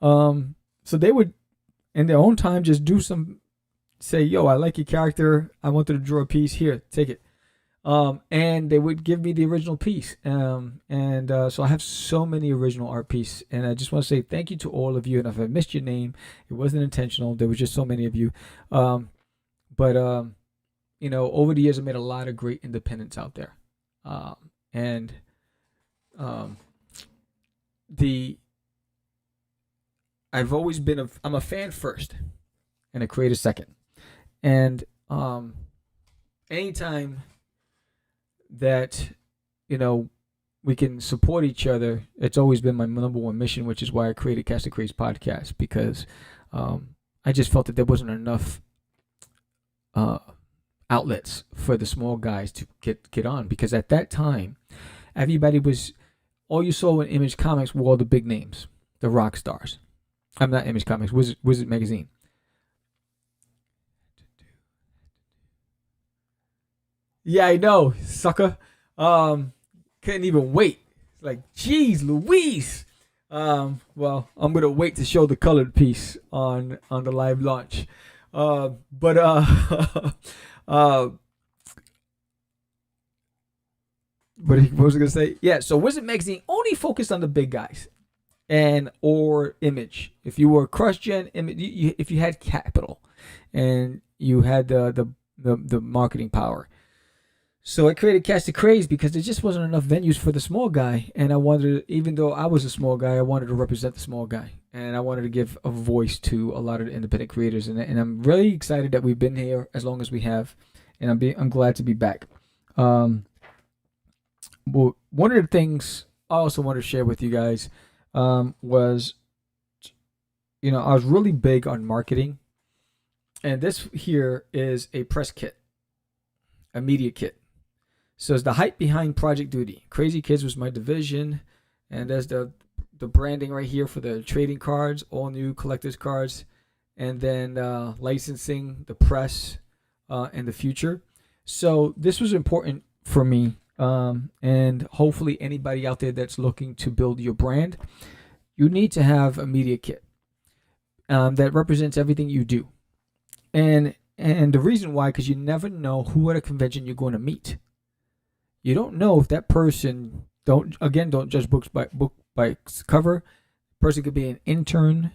So they would, in their own time, just do some, say, yo, I like your character. I wanted to draw a piece. Here, take it. And they would give me the original piece. So I have so many original art pieces. And I just want to say thank you to all of you. And if I missed your name, it wasn't intentional. There was just so many of you. But you know, over the years, I made a lot of great independents out there. I've always been I'm a fan first and a creator second. And anytime that, you know, we can support each other, it's always been my number one mission, which is why I created Cast the Craze podcast, because I just felt that there wasn't enough outlets for the small guys to get on, because at that time, all you saw in Image Comics were all the big names, the rock stars. I'm not Image Comics, Wizard Magazine. Yeah, I know, sucker. Couldn't even wait. Like, geez, Louise. Well, I'm gonna wait to show the colored piece on the live launch. What was I gonna say? Yeah, so Wizard Magazine only focused on the big guys, or Image. If you were cross-gen Image, if you had capital, and you had the marketing power. So I created Cast the Craze because there just wasn't enough venues for the small guy, and I wanted to, even though I was a small guy, I wanted to represent the small guy, and I wanted to give a voice to a lot of the independent creators, and I'm really excited that we've been here as long as we have, and I'm glad to be back. Well, one of the things I also wanted to share with you guys was, you know, I was really big on marketing, and this here is a press kit, a media kit. So it's the hype behind Project Duty. Crazy Kids was my division, and there's the branding right here for the trading cards, all new collector's cards, and then licensing, the press, and the future. So this was important for me, and hopefully anybody out there that's looking to build your brand, you need to have a media kit that represents everything you do. And the reason why, because you never know who at a convention you're going to meet. You don't know if that person, don't judge book by its cover. Person could be an intern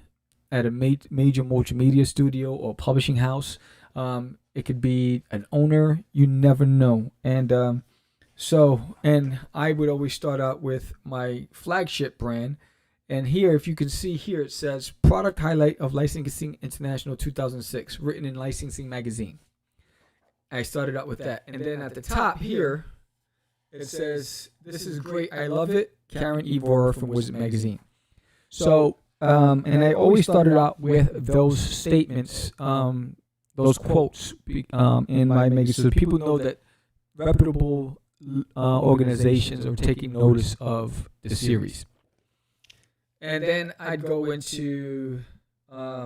at a major multimedia studio or publishing house. It could be an owner. You never know. And I would always start out with my flagship brand. And here, if you can see here, it says Product Highlight of Licensing International 2006, written in Licensing Magazine. I started out with that. And then at the top here, it says, "This is great. I love it. Karen Evora from Wizard Magazine." So, and I always started out with those statements, those quotes in my magazine, so people know that reputable organizations are taking notice of the series. And then I'd go into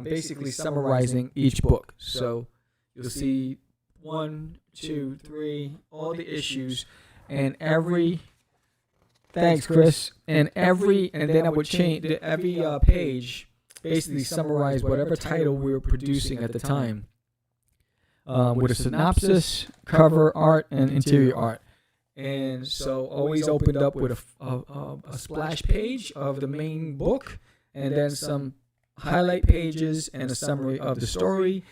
basically summarizing each book. So you'll see 1, 2, 3, all the issues. And thanks, Chris. And then I would change every page, basically summarize whatever title we were producing at the time, with a synopsis, cover art, and interior art. And so always opened up with a splash page of the main book, and then some highlight pages and a summary of the story.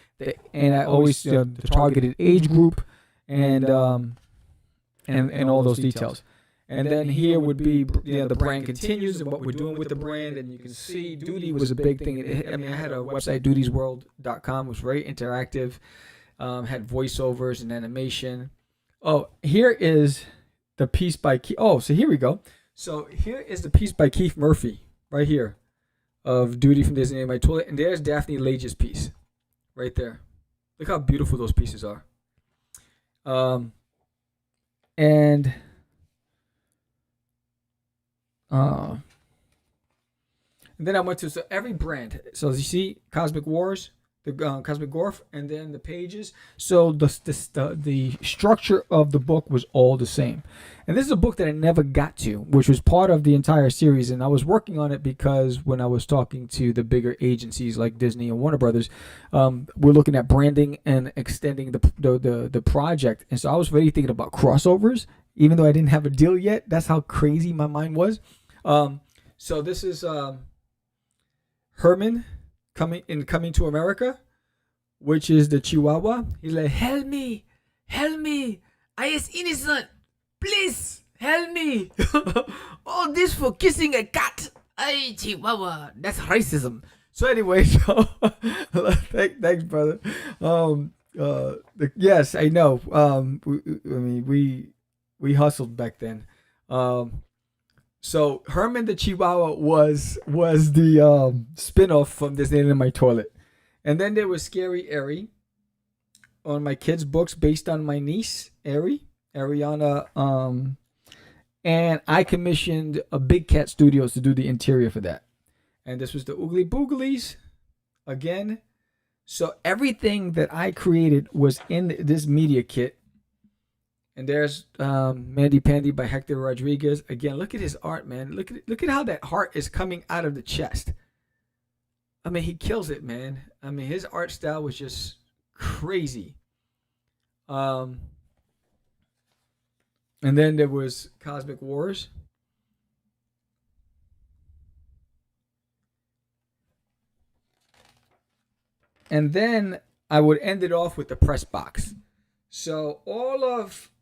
And I always the targeted age group, and all those details. And then here would be, the brand continues and what we're doing with the brand. And you can see Duty was a big thing. I had a website, dutiesworld.com, was very interactive, had voiceovers and animation. Oh, here is the piece by Keith. Oh, so here we go. So here is the piece by Keith Murphy, right here, of Duty from Disney in My Toilet. And there's Daphne Lage's piece, right there. Look how beautiful those pieces are. And then I went to every brand. So as you see, CosmicWars, the Cosmic Gorf, and then the pages. So the structure of the book was all the same. And this is a book that I never got to, which was part of the entire series. And I was working on it because when I was talking to the bigger agencies like Disney and Warner Brothers, we're looking at branding and extending the project. And so I was really thinking about crossovers, even though I didn't have a deal yet. That's how crazy my mind was. So this is Herman coming to America, which is the Chihuahua. He's like, help me, I is innocent, please help me. All this for kissing a cat. Ay, Chihuahua, that's racism. So anyway, thanks, brother. Yes, I know. We hustled back then. So Herman the Chihuahua was the spin-off from This Nail in My Toilet. And then there was Scary Airy on my kids' books based on my niece, Ariana. And I commissioned a Big Cat Studios to do the interior for that. And this was the Ugly Boogalies again. So everything that I created was in this media kit. And there's Mandy Pandy by Hector Rodriguez. Again, look at his art, man. Look at how that heart is coming out of the chest. I mean, he kills it, man. I mean, his art style was just crazy. And then there was CosmicWars. And then I would end it off with the press box. So all of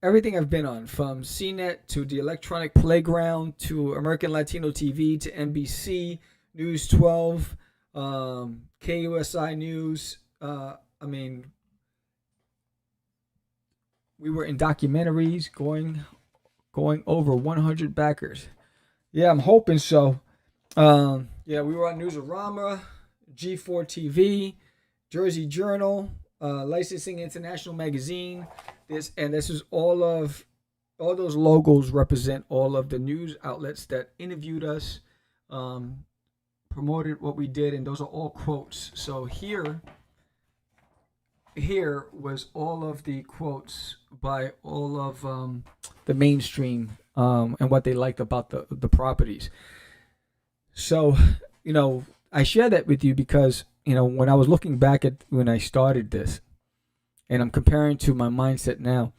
everything I've been on, from CNET to the Electronic Playground to American Latino TV to NBC, News 12, KUSI News. We were in documentaries going over 100 backers. Yeah, I'm hoping so. We were on Newsarama, G4 TV, Jersey Journal, Licensing International Magazine. This is all those logos represent all of the news outlets that interviewed us, promoted what we did, and those are all quotes. So here was all of the quotes by all of the mainstream and what they liked about the properties. So, I share that with you because, when I was looking back at when I started this, and I'm comparing to my mindset now,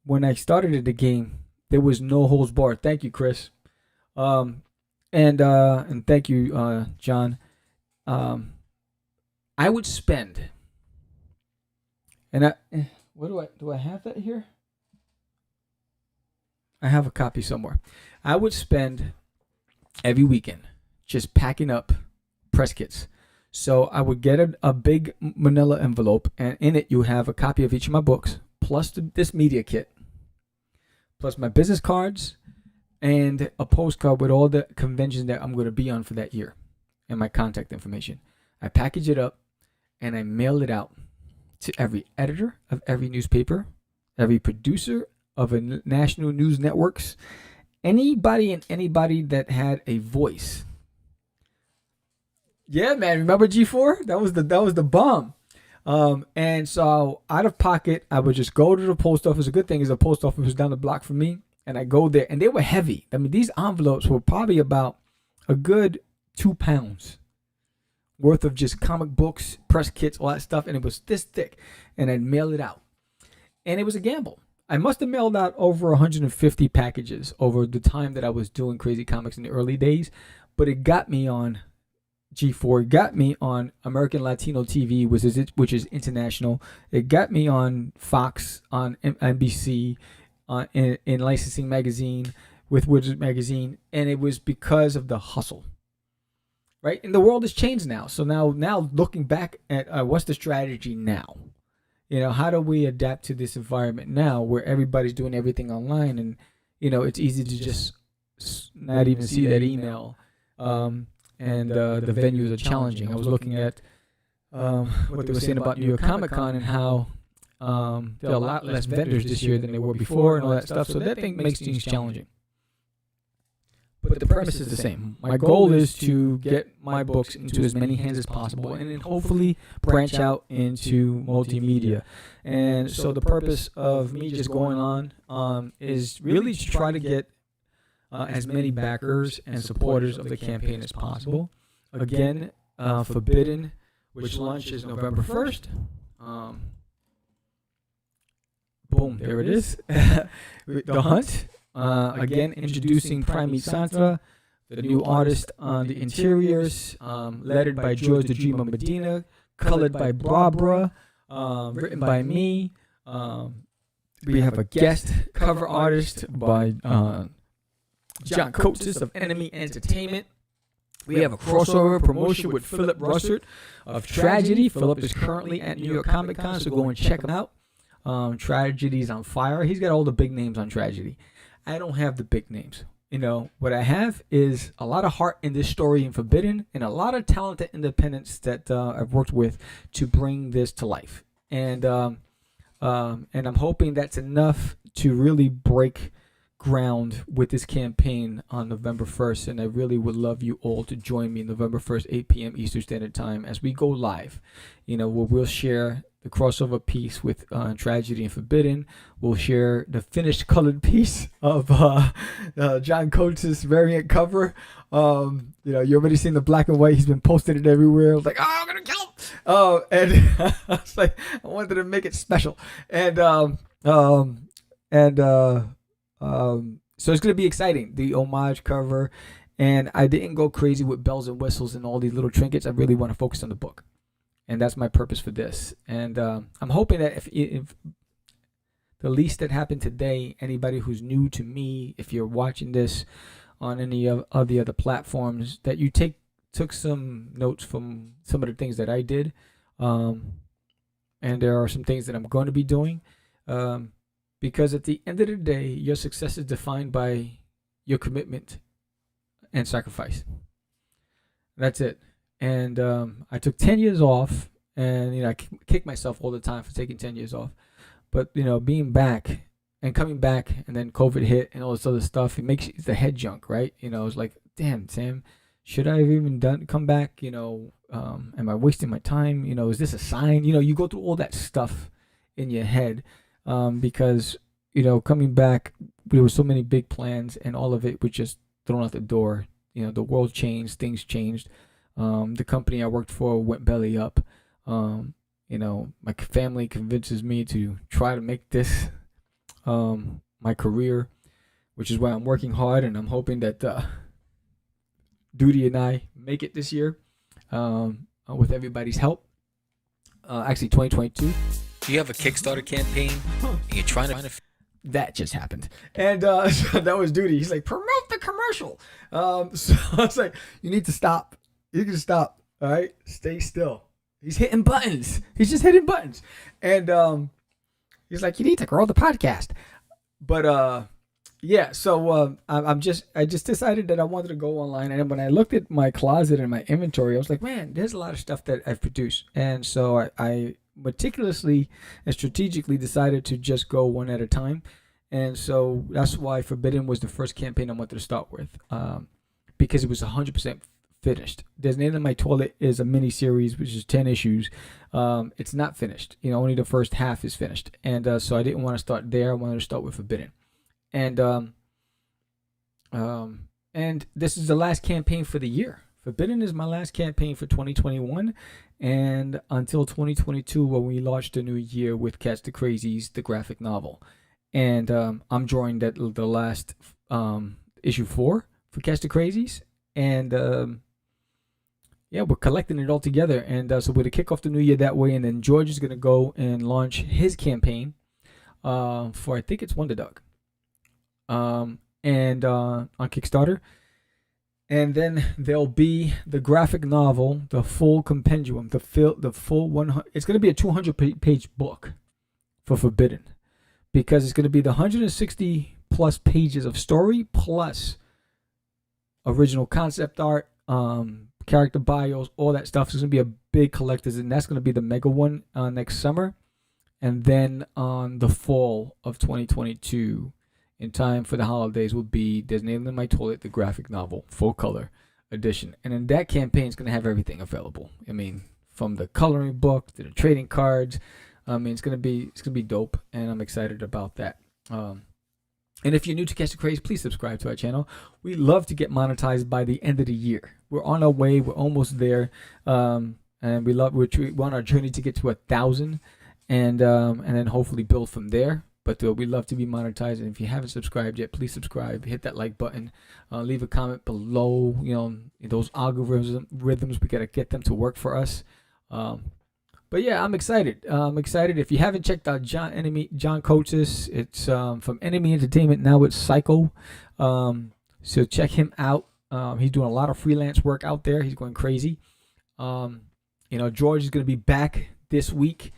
when I started the game, there was no holds barred. Thank you, Chris. And thank you, John. I would spend, and do I have that here? I have a copy somewhere. I would spend every weekend just packing up press kits. So I would get a big manila envelope, and in it you have a copy of each of my books, plus this media kit, plus my business cards, and a postcard with all the conventions that I'm going to be on for that year, and my contact information. I package it up, and I mail it out to every editor of every newspaper, every producer of a national news networks, anybody that had a voice. Yeah, man. Remember G4? That was the bomb. And so out of pocket, I would just go to the post office. The good thing is the post office was down the block from me, and I go there, and they were heavy. I mean, these envelopes were probably about a good 2 pounds worth of just comic books, press kits, all that stuff, and it was this thick, and I'd mail it out. And it was a gamble. I must have mailed out over 150 packages over the time that I was doing Crazy Comics in the early days, but it got me on G4, got me on American Latino TV, which is international. It got me on Fox, on NBC, in Licensing Magazine, with Wizard Magazine, and it was because of the hustle, right? And the world has changed now. So now looking back at what's the strategy now? How do we adapt to this environment now where everybody's doing everything online, and it's easy to just not even see that email. And the venues are challenging. I was looking at what they were saying about New York Comic Con and how there are a lot less vendors this year than there were before and all that stuff. So that thing makes things challenging. But the premise is the same. My goal is to get my books into as many hands as possible and then hopefully branch out into multimedia. And so the purpose of me just going on is really to try to get as many backers and supporters of the campaign as possible. Again, Forbidden, which launches November 1st. Boom, there it is. The Hunt. Again, introducing Primate Santra, the new artist on the interiors, lettered by George the Dreamer Medina, colored by Barbara, written by me. We have a guest cover artist by John Coates of Enemy Entertainment. We have a crossover promotion with Philip Russert of Tragedy. Philip is currently at New York Comic Con, so go and check him out. Tragedy's on fire. He's got all the big names on Tragedy. I don't have the big names. You know, what I have is a lot of heart in this story in Forbidden and a lot of talented independents that I've worked with to bring this to life. And I'm hoping that's enough to really break ground with this campaign on November 1st. And I really would love you all to join me November 1st, 8 p.m. Eastern Standard Time as we go live. You know, where we'll share the crossover piece with Tragedy and Forbidden. We'll share the finished colored piece of John Coates' variant cover. You know, you already seen the black and white. He's been posting it everywhere. I was like, oh, I'm gonna kill him. And I was like, I wanted to make it special. And so it's gonna be exciting. The homage cover, and I didn't go crazy with bells and whistles and all these little trinkets. I really want to focus on the book. And that's my purpose for this. And I'm hoping that if the least that happened today, anybody who's new to me, if you're watching this on any of the other platforms, that you took some notes from some of the things that I did. And there are some things that I'm going to be doing. Because at the end of the day, your success is defined by your commitment and sacrifice. That's it. And I took 10 years off, and you know, I kick myself all the time for taking 10 years off. But you know, being back and coming back, and then COVID hit and all this other stuff, it's the head junk, right? You know, it's like, damn, Sam, should I have even come back? You know, am I wasting my time? You know, is this a sign? You know, you go through all that stuff in your head because you know, coming back, there were so many big plans, and all of it was just thrown out the door. You know, the world changed, things changed. The company I worked for went belly up. You know, my family convinces me to try to make this my career, which is why I'm working hard, and I'm hoping that Duty and I make it this year with everybody's help. Actually, 2022. Do you have a Kickstarter campaign? And you're trying to that just happened, and so that was Duty. He's like, promote the commercial. So I was like, you need to stop. You can stop. All right, stay still. He's hitting buttons. He's just hitting buttons, and he's like, you need to grow the podcast. But yeah. So I just decided that I wanted to go online, and when I looked at my closet and my inventory, I was like, man, there's a lot of stuff that I've produced, and so I meticulously and strategically decided to just go one at a time. And so that's why Forbidden was the first campaign I wanted to start with, because it was 100% finished. There's an End of My Toilet is a mini series, which is 10 issues. It's not finished. You know, only the first half is finished. And so I didn't want to start there. I wanted to start with Forbidden. And this is the last campaign for the year. Forbidden is my last campaign for 2021, and until 2022, when we launched the new year with Catch the Crazies, the graphic novel. And I'm drawing the last issue 4 for Catch the Crazies, and yeah, we're collecting it all together. And so we're going to kick off the new year that way, and then George is going to go and launch his campaign for, I think it's Wonder Dog, and on Kickstarter. And then there'll be the graphic novel, the full compendium, the full 100. It's going to be a 200-page book for Forbidden, because it's going to be the 160 plus pages of story plus original concept art, character bios, all that stuff. So it's going to be a big collector's, and that's going to be the mega one next summer. And then on the fall of 2022, in time for the holidays, will be There's Nail in My Toilet, the graphic novel, full color edition. And then that campaign is going to have everything available. I mean, from the coloring book to the trading cards. I mean, it's gonna be dope, and I'm excited about that. And if you're new to Catch the Craze, please subscribe to our channel. We love to get monetized by the end of the year. We're on our way. We're almost there, and we're on our journey to get to 1,000, and then hopefully build from there. But we love to be monetized, and if you haven't subscribed yet, please subscribe. Hit that like button. Leave a comment below. You know, those algorithms, we gotta get them to work for us. But yeah, I'm excited. If you haven't checked out John Coates, it's from Enemy Entertainment. Now it's Psycho. So check him out. He's doing a lot of freelance work out there. He's going crazy. George is going to be back this week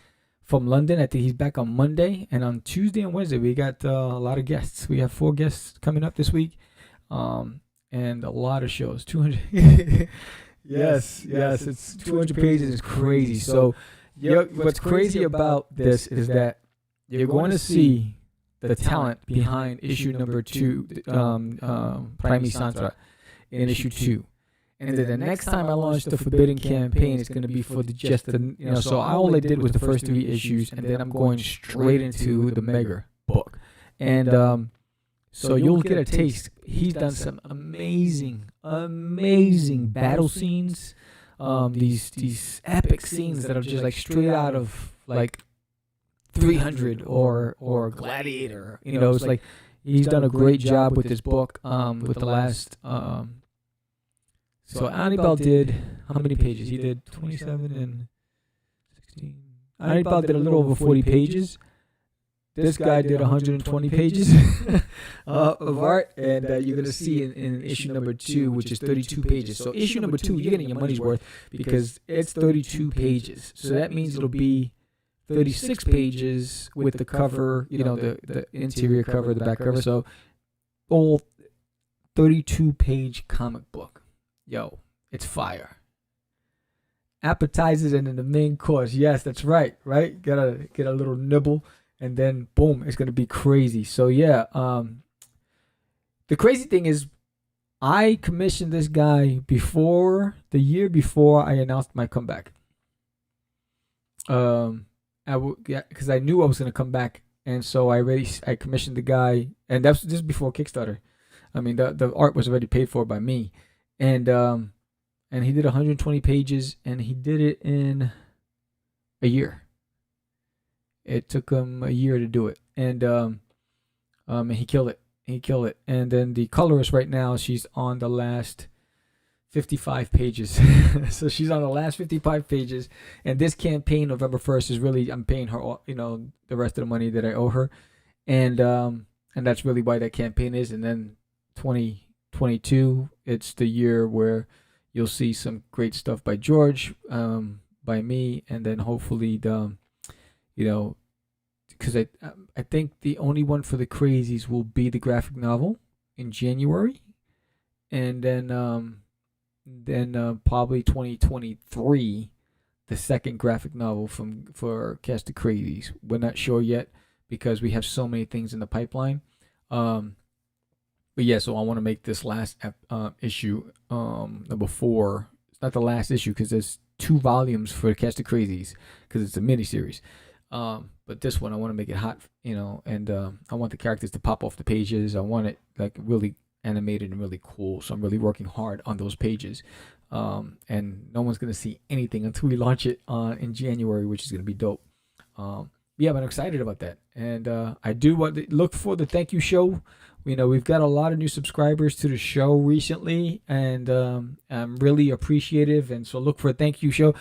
from London. I think he's back on Monday. And on Tuesday and Wednesday, we got a lot of guests. We have 4 guests coming up this week. And a lot of shows. 200. Yes, it's 200 pages. It's crazy. So what's crazy about this is that you're going to see the talent behind issue number 2, Prime Santra, in issue 2. And then the next time I launch the Forbidden campaign, it's going to be for so all I did was the first 3 issues, and then I'm going straight into the mega book. And so you'll get a taste. He's done some amazing battle scenes. These epic scenes that are just like straight out of like 300 or Gladiator. It's like he's done a great job with this book. With the last. So Anibal did how many pages? He did 27 and 16. Anibal did a little over 40 pages. This guy did 120 pages of art, and you're going to see in issue number 2, which is 32 pages. So issue number 2, you're getting your money's worth because it's 32 pages. So that means it'll be 36 pages with the cover, the interior cover, the back cover. So all 32-page comic book. Yo, it's fire. Appetizers and then the main course. Yes, that's right. Gotta get a little nibble. And then, boom, it's going to be crazy. So, yeah, the crazy thing is I commissioned this guy the year before I announced my comeback. Because I knew I was going to come back. And so I commissioned the guy. And that's just before Kickstarter. I mean, the art was already paid for by me. And he did 120 pages, and he did it in a year. It took him a year to do it, and he killed it. And then the colorist right now, she's on the last 55 pages. So she's on the last 55 pages, and this campaign, November 1st, is really, I'm paying her all, the rest of the money that I owe her, and that's really why that campaign is. And then 2022, it's the year where you'll see some great stuff by George, by me, and then hopefully because I think the only one for the crazies will be the graphic novel in January, and then probably 2023, the second graphic novel for Catch the Crazies. We're not sure yet because we have so many things in the pipeline. But yeah, so I want to make this last issue number 4. It's not the last issue because there's 2 volumes for Catch the Crazies because it's a miniseries. But this one I want to make it hot, and I want the characters to pop off the pages. I want it like really animated and really cool. So I'm really working hard on those pages. And no one's gonna see anything until we launch it in January, which is gonna be dope. Yeah, but I'm excited about that. And I do want to look for the thank you show. We've got a lot of new subscribers to the show recently, and I'm really appreciative. And so look for a thank you show.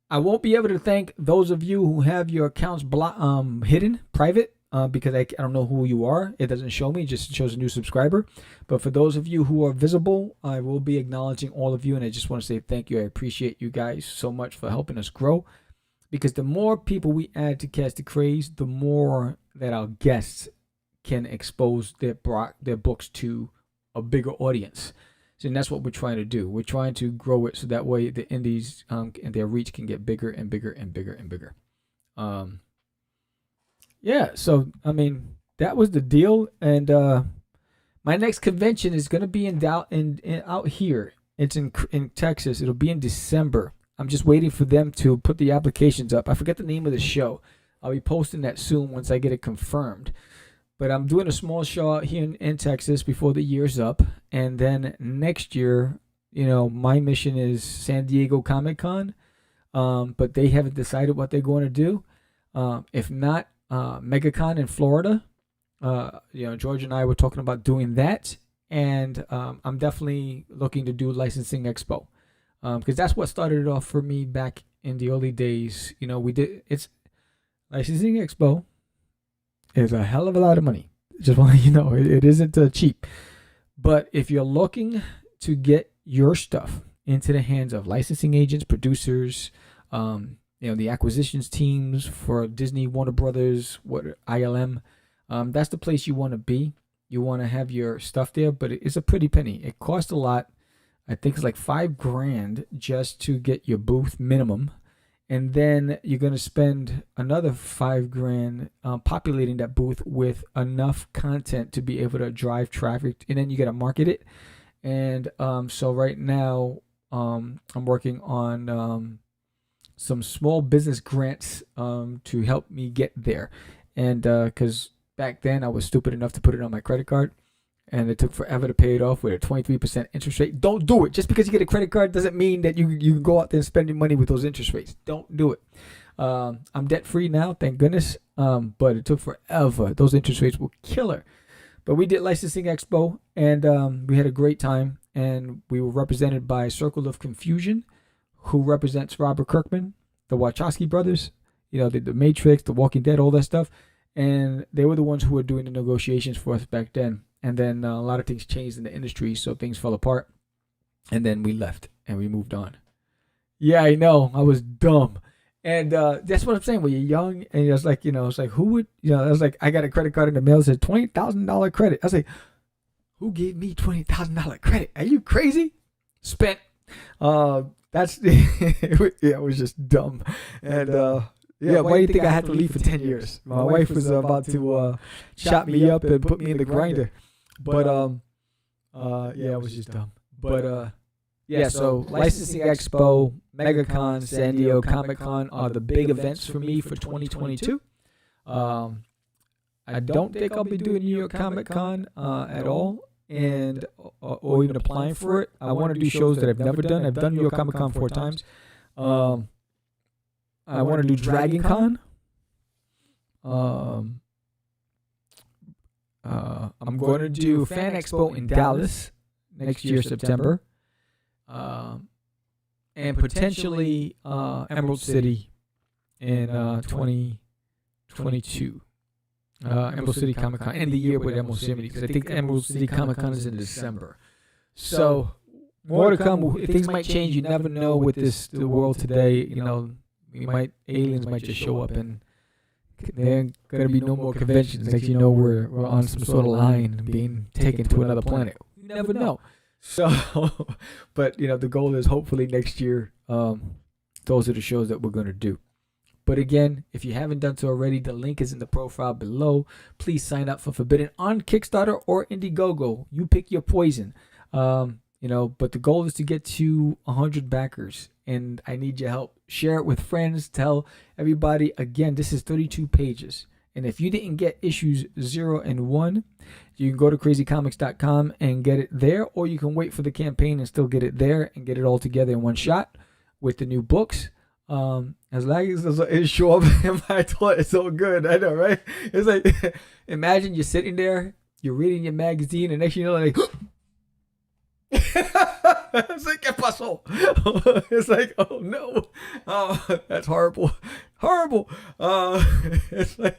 I won't be able to thank those of you who have your accounts hidden, private, because I don't know who you are. It doesn't show me, it just shows a new subscriber. But for those of you who are visible, I will be acknowledging all of you, and I just want to say thank you. I appreciate you guys so much for helping us grow, because the more people we add to Catch the Craze, the more that our guests can expose their books to a bigger audience. So that's what we're trying to do. We're trying to grow it so that way the indies and their reach can get bigger and bigger and bigger and bigger. Yeah, so I mean that was the deal, and my next convention is gonna be in out here. It's in Texas. It'll be in December. I'm just waiting for them to put the applications up. I forget the name of the show. I'll be posting that soon once I get it confirmed. But I'm doing a small show out here in Texas before the year's up, and then next year, my mission is San Diego Comic Con. But they haven't decided what they're going to do. If not, MegaCon in Florida. George and I were talking about doing that, and I'm definitely looking to do Licensing Expo, because that's what started it off for me back in the early days. It's Licensing Expo is a hell of a lot of money. Just want you know, it isn't cheap. But if you're looking to get your stuff into the hands of licensing agents, producers, the acquisitions teams for Disney, Warner Brothers, ILM, that's the place you want to be. You want to have your stuff there, but it's a pretty penny. It costs a lot. I think it's like $5,000 just to get your booth minimum. And then you're going to spend another $5,000 populating that booth with enough content to be able to drive traffic. And then you got to market it. And so right now, I'm working on some small business grants to help me get there. And because back then I was stupid enough to put it on my credit card, and it took forever to pay it off with a 23% interest rate. Don't do it. Just because you get a credit card doesn't mean that you can go out there and spend your money with those interest rates. Don't do it. I'm debt free now, thank goodness. But it took forever. Those interest rates were killer. But we did Licensing Expo, and we had a great time. And we were represented by Circle of Confusion, who represents Robert Kirkman, the Wachowski brothers, the Matrix, The Walking Dead, all that stuff. And they were the ones who were doing the negotiations for us back then. And then a lot of things changed in the industry, so things fell apart. And then we left and we moved on. Yeah, I know. I was dumb. And that's what I'm saying. When you're young, and it's like, it's like, who would, I was like, I got a credit card in the mail that said $20,000 credit. I was like, who gave me $20,000 credit? Are you crazy? Spent. That's, it was just dumb. And, why do you think I had to leave for 10 years? My wife was about to chop me up and put me in the grinder. But, it was just dumb. But, so Licensing Expo, MegaCon, San Diego Comic Con are the big events for me for 2022. I don't think I'll be doing New York Comic Con at all, and or even applying for it. I want to do shows that I've never done. I've done New York Comic Con 4 times. I want to do Dragon Con. I'm going to do Fan Expo in Dallas next year, September. And potentially Emerald City in 2022. Emerald City Comic Con, end the year with Emerald City, because I think Emerald City Comic Con is in December. So more to come. Things might change. You never know with the world today. Aliens might just show up, and there ain't gonna be no more conventions. Next, we're on some sort of line being taken to another planet. You never know. So, but the goal is hopefully next year. Those are the shows that we're gonna do. But again, if you haven't done so already, the link is in the profile below. Please sign up for Forbidden on Kickstarter or Indiegogo. You pick your poison. But the goal is to get to 100 backers, and I need your help. Share it with friends. Tell everybody. Again, this is 32 pages. And if you didn't get issues 0 and 1, you can go to crazycomics.com and get it there, or you can wait for the campaign and still get it there and get it all together in one shot with the new books. As long as it show up in my toilet, it's so good. I know, right? It's like, imagine you're sitting there, you're reading your magazine, and next thing you know, like, it's like, ¿qué pasó? It's like, oh no, that's horrible. It's like,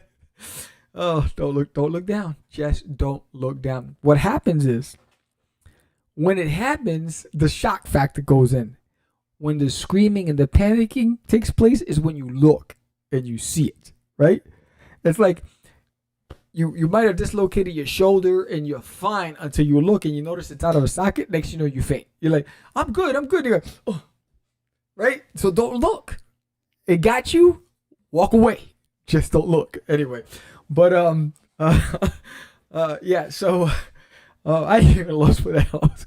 oh, don't look down. Just don't look down. What happens is, when it happens, the shock factor goes in. When the screaming and the panicking takes place is when you look and you see it, right? It's like you might have dislocated your shoulder and you're fine until you look and you notice it's out of a socket. Next you know, you faint. You're like, I'm good. You're like, oh, right? So don't look. It got you. Walk away. Just don't look. Anyway, but yeah. So I even lost where the hell I was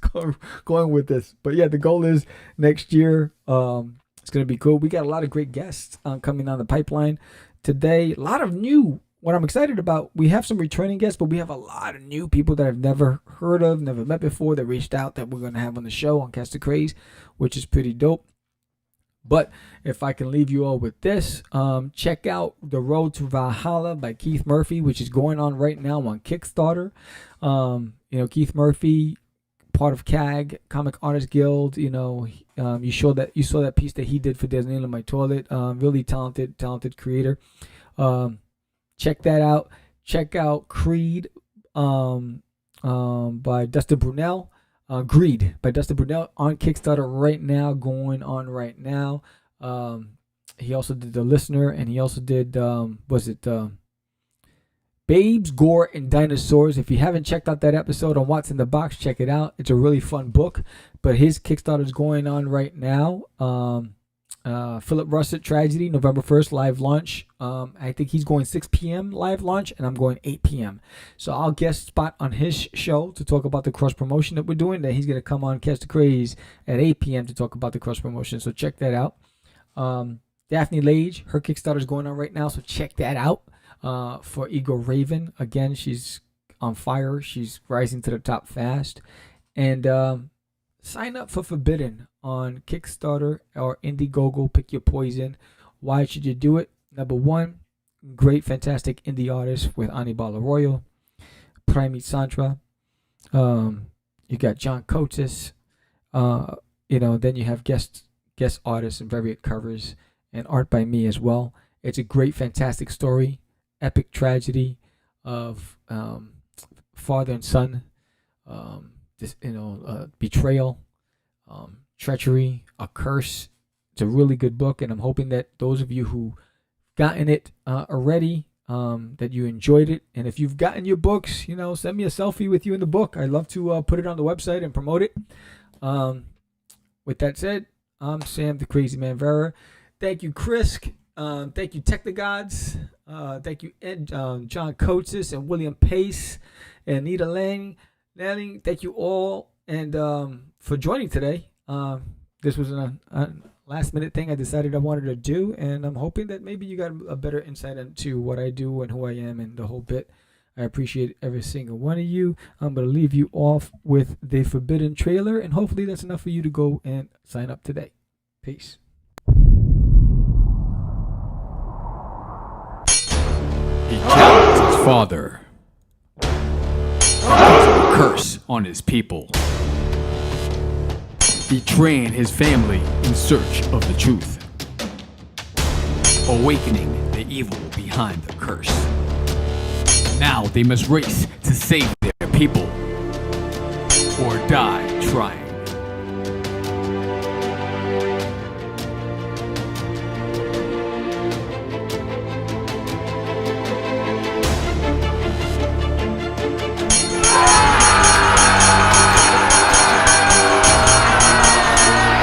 going with this. But yeah, the goal is next year. It's gonna be cool. We got a lot of great guests coming on the pipeline today. A lot of new. What I'm excited about, we have some returning guests, but we have a lot of new people that I've never heard of, never met before, that reached out that we're going to have on the show on Cast the Craze, which is pretty dope. But if I can leave you all with this, check out The Road to Valhalla by Keith Murphy, which is going on right now on Kickstarter. Keith Murphy, part of CAG, Comic Artists Guild. You saw that piece that he did for There's Nail in My Toilet. Really talented creator. Check that out. Check out Creed by Dustin Brunel. Greed by Dustin Brunel on Kickstarter right now, going on right now. He also did The Listener, and he also did, Babes, Gore, and Dinosaurs. If you haven't checked out that episode on What's in the Box, check it out. It's a really fun book, but his Kickstarter is going on right now. Philip Russet Tragedy, November 1st, live launch. I think he's going 6 p.m. live launch, and I'm going 8 p.m. So I'll guest spot on his show to talk about the cross promotion that we're doing. Then he's going to come on Cast the Craze at 8 p.m. to talk about the cross promotion. So check that out. Daphne Lage, her Kickstarter is going on right now, so check that out. For Ego Raven, again, she's on fire. She's rising to the top fast. And sign up for Forbidden on Kickstarter or Indiegogo. Pick your poison. Why should you do it? Number one, great, fantastic indie artist with Anibal Arroyo, Primate Santra. You got John Coates. Then you have guest artists and variant covers and art by me as well. It's a great, fantastic story, epic tragedy of father and son, betrayal, treachery, a curse. It's a really good book, and I'm hoping that those of you who gotten it already, that you enjoyed it. And if you've gotten your books, send me a selfie with you in the book. I'd love to put it on the website and promote it. With that said, I'm Sam the Crazy Man Vera. Thank you, Chris. Thank you, Technogods. Thank you, Ed, John Coates and William Pace and Nita Lang. Thank you all and for joining today. This was a last minute thing I decided I wanted to do, and I'm hoping that maybe you got a better insight into what I do and who I am and the whole bit. I appreciate every single one of you. I'm going to leave you off with the Forbidden trailer, and hopefully that's enough for you to go and sign up today. Peace. He killed his father, a curse on his people, betraying his family in search of the truth, awakening the evil behind the curse. Now they must race to save their people, or die trying.